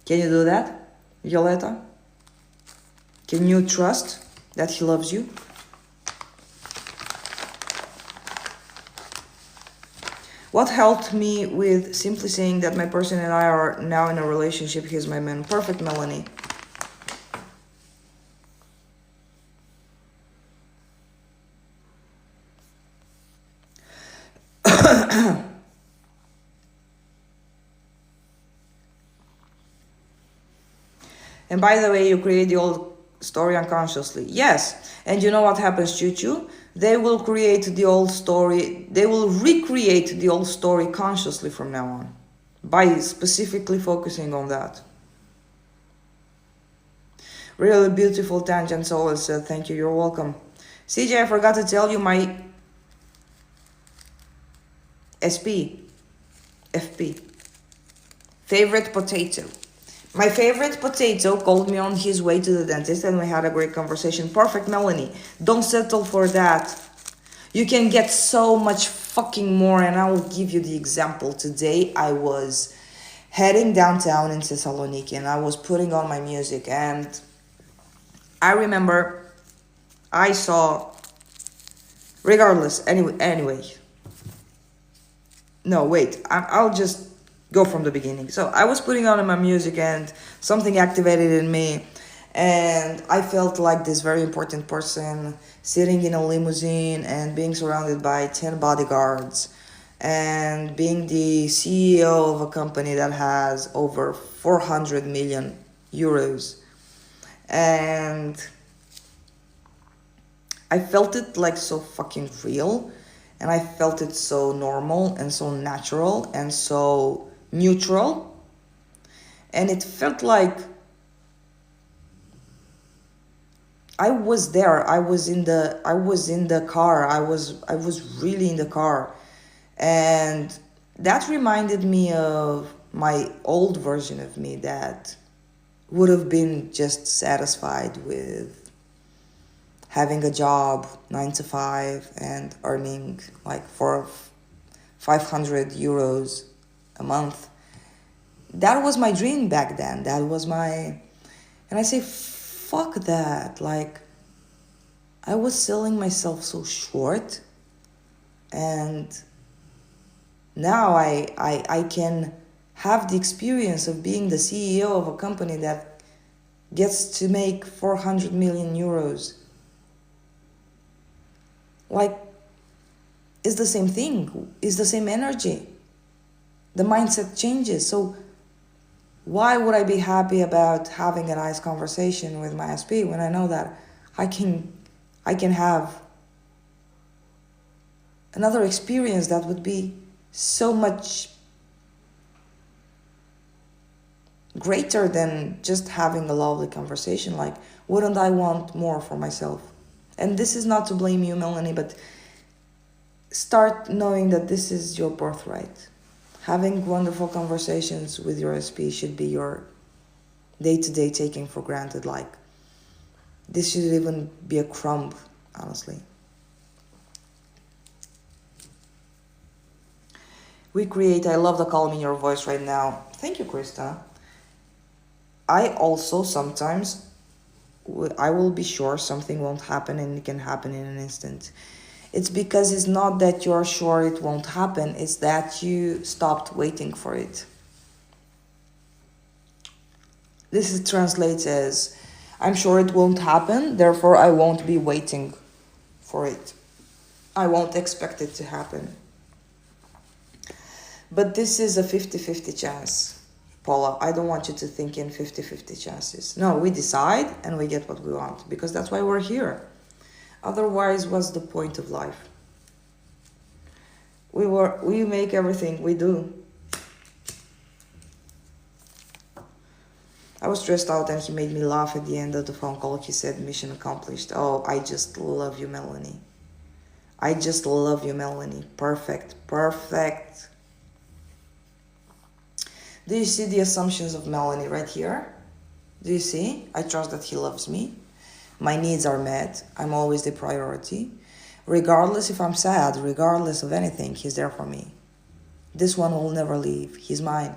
Can you do that, Violeta? Can you trust that he loves you? What helped me with simply saying that my person and I are now in a relationship? He's my man. Perfect, Melanie. And by the way, you create the old story unconsciously. Yes. And you know what happens, Choo-Choo? They will create the old story. They will recreate the old story consciously from now on. By specifically focusing on that. Really beautiful tangents, always said. Thank you. You're welcome. CJ, I forgot to tell you my SP. FP. Favorite potato. My favorite potato called me on his way to the dentist and we had a great conversation. Perfect, Melanie. Don't settle for that. You can get so much fucking more, and I will give you the example. Today I was heading downtown in Thessaloniki and I was putting on my music, and I remember I saw, regardless, anyway. No, wait, I'll just go from the beginning. So I was putting on my music and something activated in me, and I felt like this very important person sitting in a limousine and being surrounded by 10 bodyguards and being the CEO of a company that has over 400 million euros. And I felt it like so fucking real. And I felt it so normal and so natural and so neutral. And it felt like I was there. I was in the car. I was really in the car. And that reminded me of my old version of me that would have been just satisfied with having a job 9 to 5 and earning like 500 euros a month. That was my dream back then. That was my, and I say, fuck that. Like, I was selling myself so short, and now I can have the experience of being the CEO of a company that gets to make 400 million euros. Like, it's the same thing. It's the same energy. The mindset changes. So why would I be happy about having a nice conversation with my SP when I know that I can have another experience that would be so much greater than just having a lovely conversation? Like, wouldn't I want more for myself? And this is not to blame you, Melanie, but start knowing that this is your birthright. Having wonderful conversations with your SP should be your day-to-day taking for granted. Like, this should even be a crumb, honestly. We create, I love the calm in your voice right now. Thank you, Krista. I also sometimes, I will be sure something won't happen, and it can happen in an instant. It's because it's not that you're sure it won't happen, it's that you stopped waiting for it. This translates as, I'm sure it won't happen, therefore I won't be waiting for it. I won't expect it to happen. But this is a 50-50 chance, Paula. I don't want you to think in 50-50 chances. No, we decide and we get what we want, because that's why we're here. Otherwise, what's the point of life? We make everything we do. I was stressed out and he made me laugh at the end of the phone call. He said, mission accomplished. Oh, I just love you, Melanie. I just love you, Melanie. Perfect, perfect. Do you see the assumptions of Melanie right here? Do you see? I trust that he loves me. My needs are met. I'm always the priority. Regardless if I'm sad, regardless of anything, he's there for me. This one will never leave. He's mine.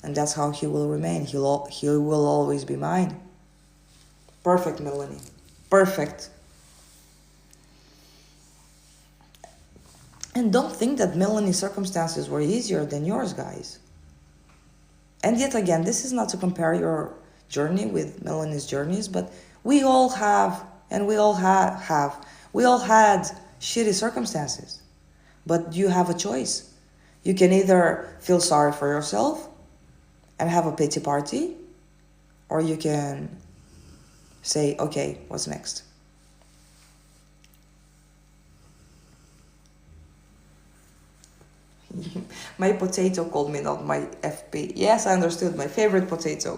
And that's how he will remain. He will always be mine. Perfect, Melanie. Perfect. And don't think that Melanie's circumstances were easier than yours, guys. And yet again, this is not to compare your journey with Melanie's journeys, but we all have, and we all had shitty circumstances. But you have a choice. You can either feel sorry for yourself and have a pity party, or you can say, okay, what's next? My potato called me, not my FP. Yes, I understood. My favorite potato.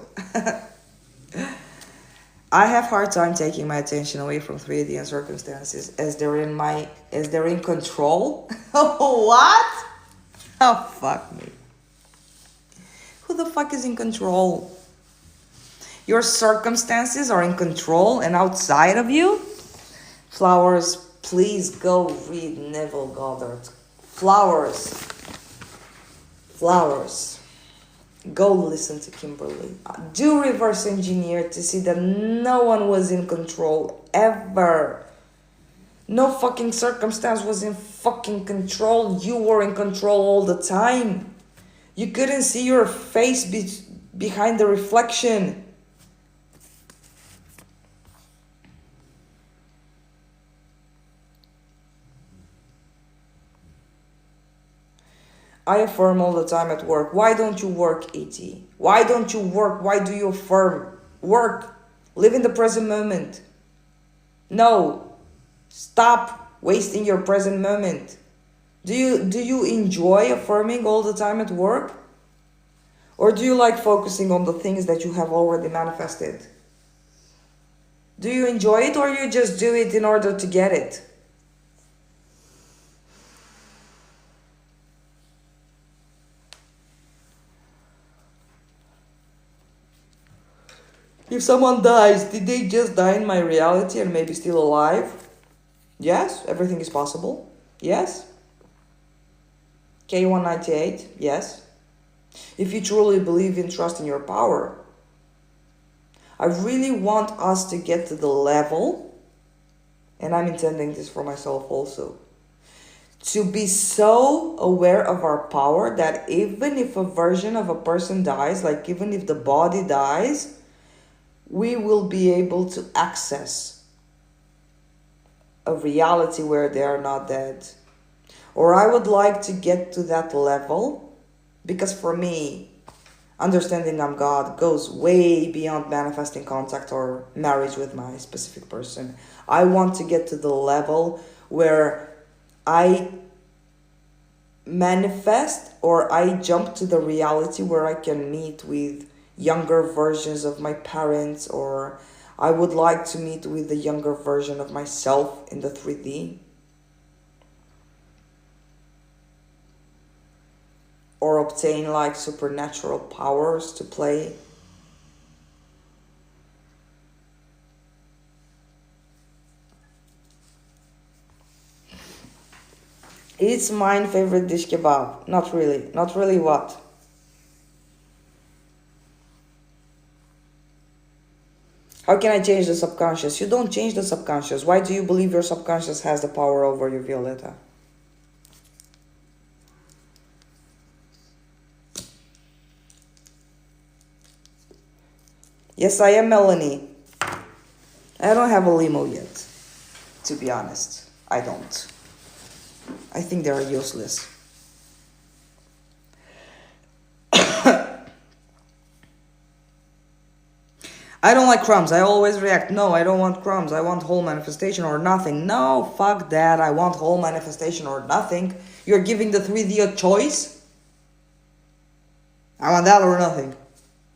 I have hard time taking my attention away from 3D and circumstances as they're in control. What? Oh, fuck me. Who the fuck is in control? Your circumstances are in control and outside of you? Flowers, please go read Neville Goddard. Flowers. Go listen to Kimberly. Do reverse engineer to see that no one was in control ever. No fucking circumstance was in fucking control. You were in control all the time. You couldn't see your face behind the reflection. I affirm all the time at work. Why don't you work, ET? Why don't you work? Why do you affirm? Work. Live in the present moment. No. Stop wasting your present moment? Do you enjoy affirming all the time at work? Or do you like focusing on the things that you have already manifested? Do you enjoy it, or you just do it in order to get it? If someone dies, did they just die in my reality and maybe still alive? Yes, everything is possible. Yes. K198, yes. If you truly believe in trust in your power, I really want us to get to the level, and I'm intending this for myself also, to be so aware of our power that even if a version of a person dies, like even if the body dies, we will be able to access a reality where they are not dead. Or I would like to get to that level, because for me, understanding I'm God goes way beyond manifesting contact or marriage with my specific person. I want to get to the level where I manifest, or I jump to the reality where I can meet with younger versions of my parents, or I would like to meet with the younger version of myself in the 3D. Or obtain like supernatural powers to play. It's my favorite dish, kebab. Not really. Not really what? How can I change the subconscious? You don't change the subconscious. Why do you believe your subconscious has the power over you, Violeta? Yes, I am Melanie. I don't have a limo yet, to be honest. I don't. I think they are useless. I don't like crumbs. I always react. No, I don't want crumbs. I want whole manifestation or nothing. No, fuck that. I want whole manifestation or nothing. You're giving the 3D a choice? I want that or nothing.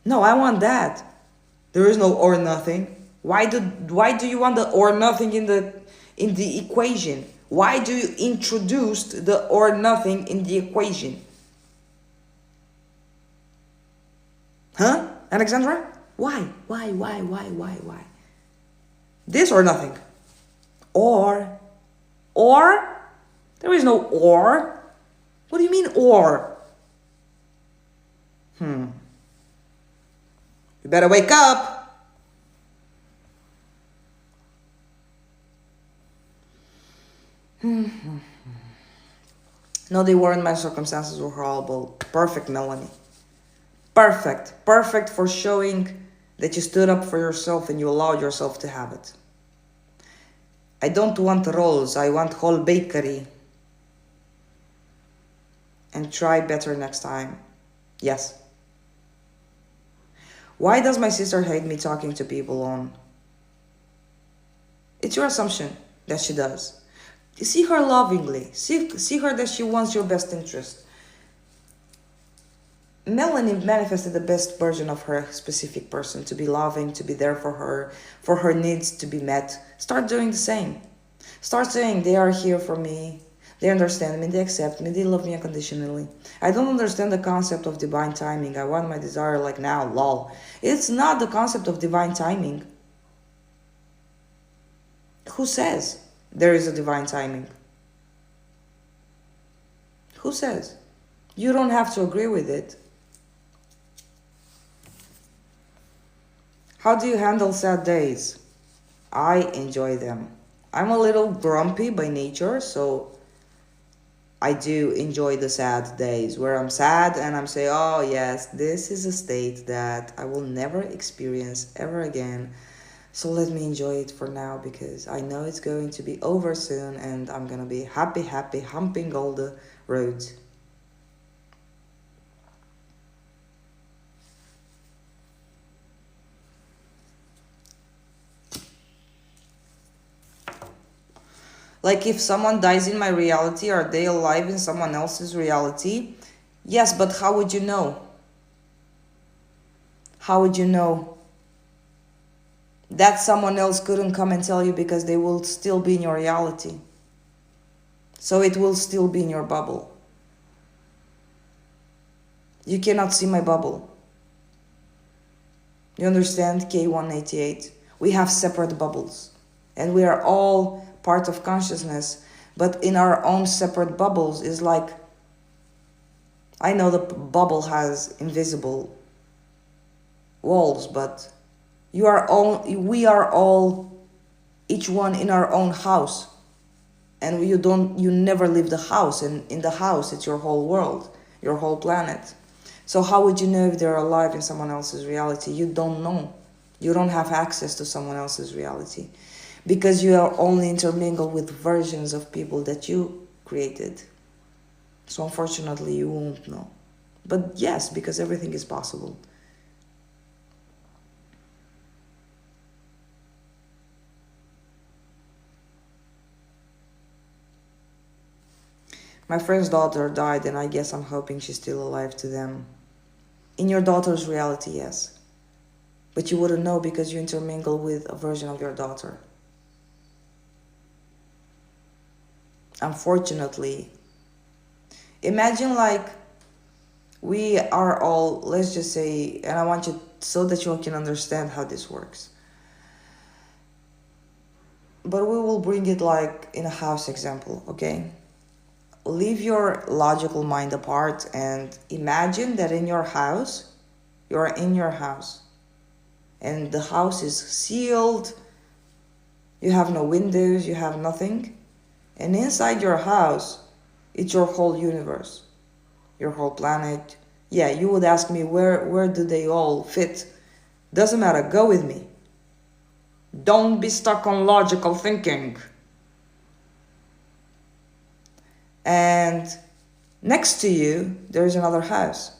No, I want that. There is no or nothing. Why do you want the or nothing in the equation? Why do you introduce the or nothing in the equation? Huh? Alexandra? Why? Why? This or nothing? Or? There is no or. What do you mean or? You better wake up. No, they weren't. My circumstances were horrible. Perfect, Melanie. Perfect. Perfect for showing that you stood up for yourself and you allowed yourself to have it. I don't want rolls. I want whole bakery. And try better next time. Yes. Why does my sister hate me talking to people on? It's your assumption that she does. See her lovingly. See her that she wants your best interest. Melanie manifested the best version of her specific person, to be loving, to be there for her needs to be met. Start doing the same. Start saying, they are here for me, they understand me, they accept me, they love me unconditionally. I don't understand the concept of divine timing. I want my desire like now, lol. It's not the concept of divine timing. Who says there is a divine timing? Who says? You don't have to agree with it. How do you handle sad days? I enjoy them. I'm a little grumpy by nature, so I do enjoy the sad days where I'm sad and I'm saying, oh yes, this is a state that I will never experience ever again. So let me enjoy it for now, because I know it's going to be over soon and I'm gonna be happy, humping all the roads. Like if someone dies in my reality, are they alive in someone else's reality? Yes, but how would you know? How would you know? That someone else couldn't come and tell you because they will still be in your reality. So it will still be in your bubble. You cannot see my bubble. You understand? K188. We have separate bubbles. And we are all part of consciousness. But in our own separate bubbles is like, I know the bubble has invisible walls, but we are all each one in our own house. And you never leave the house, and in the house it's your whole world, your whole planet. So how would you know if they're alive in someone else's reality? You don't know. You don't have access to someone else's reality because you are only intermingled with versions of people that you created. So unfortunately you won't know. But yes, because everything is possible. My friend's daughter died, and I guess I'm hoping she's still alive to them. In your daughter's reality, yes. But you wouldn't know because you intermingle with a version of your daughter. Unfortunately, imagine like we are all, let's just say, and I want you so that you can understand how this works. But we will bring it like in a house example, okay? Leave your logical mind apart and imagine that in your house, you're in your house and the house is sealed. You have no windows, you have nothing. And inside your house, it's your whole universe, your whole planet. Yeah, you would ask me, where do they all fit? Doesn't matter, go with me. Don't be stuck on logical thinking. And next to you, there's another house,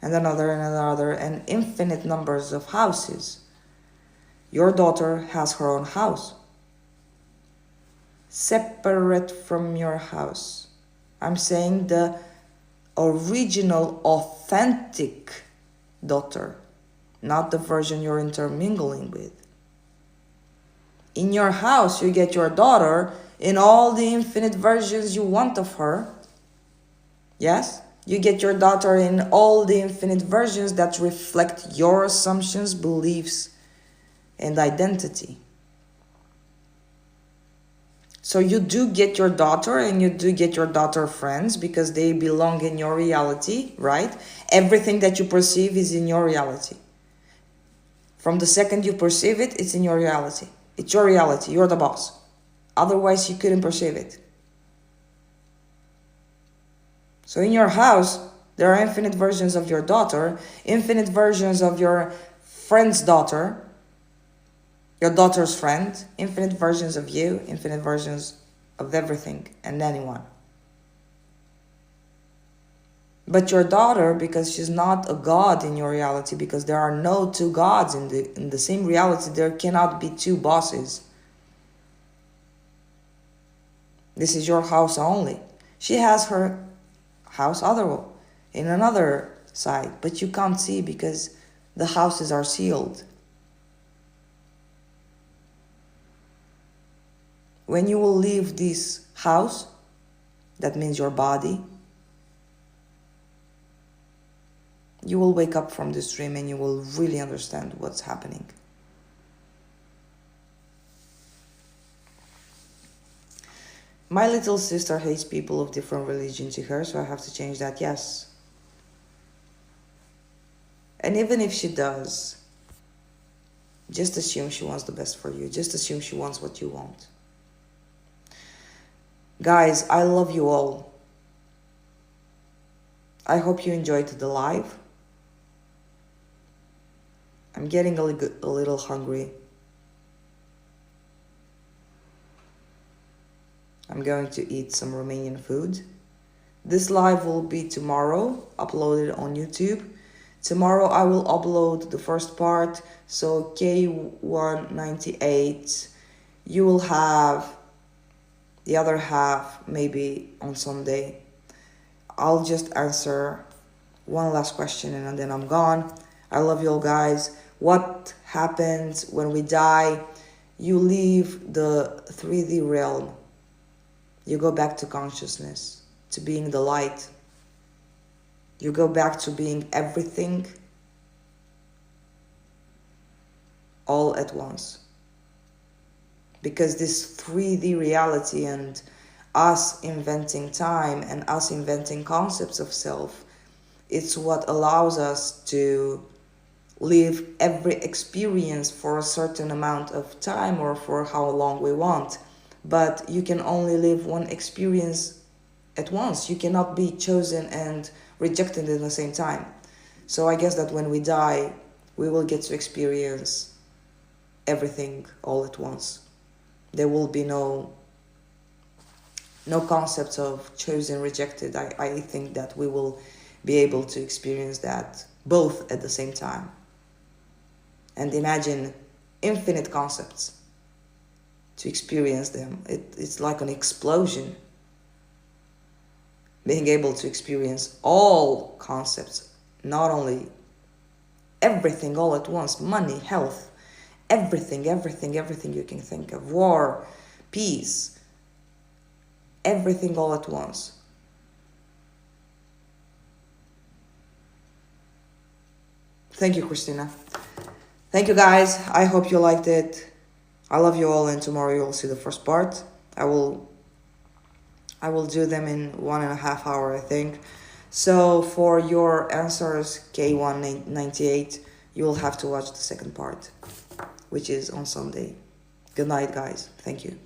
and another, and another, and infinite numbers of houses. Your daughter has her own house, separate from your house. I'm saying the original, authentic daughter, not the version you're intermingling with. In your house, you get your daughter in all the infinite versions you want of her. Yes? You get your daughter in all the infinite versions that reflect your assumptions, beliefs, and identity. So you do get your daughter and you do get your daughter friends because they belong in your reality, right? Everything that you perceive is in your reality. From the second you perceive it, it's in your reality. It's your reality. You're the boss. Otherwise, you couldn't perceive it. So in your house, there are infinite versions of your daughter, infinite versions of your friend's daughter, your daughter's friend, infinite versions of you, infinite versions of everything and anyone. But your daughter, because she's not a god in your reality, because there are no two gods in the same reality, there cannot be two bosses. This is your house only. She has her house in another side, but you can't see because the houses are sealed. When you will leave this house, that means your body, you will wake up from this dream and you will really understand what's happening. My little sister hates people of different religion to her, so I have to change that, yes. And even if she does, just assume she wants the best for you. Just assume she wants what you want. Guys, I love you all. I hope you enjoyed the live. I'm getting a little hungry. I'm going to eat some Romanian food. This live will be tomorrow, uploaded on YouTube. Tomorrow I will upload the first part, so K198. You will have the other half maybe on Sunday. I'll just answer one last question and then I'm gone. I love you all, guys. What happens when we die? You leave the 3D realm. You go back to consciousness, to being the light. You go back to being everything all at once. Because this 3D reality and us inventing time and us inventing concepts of self, it's what allows us to live every experience for a certain amount of time or for how long we want. But you can only live one experience at once. You cannot be chosen and rejected at the same time. So I guess that when we die, we will get to experience everything all at once. There will be no concept of chosen, rejected. I think that we will be able to experience that both at the same time. And imagine infinite concepts to experience them. It's like an explosion. Being able to experience all concepts, not only everything all at once, money, health, everything you can think of, war, peace, everything all at once. Thank you, Christina. Thank you, guys. I hope you liked it. I love you all, and tomorrow you'll see the first part. I will do them in 1.5 hours, I think. So for your answers, K198, you will have to watch the second part, which is on Sunday. Good night, guys. Thank you.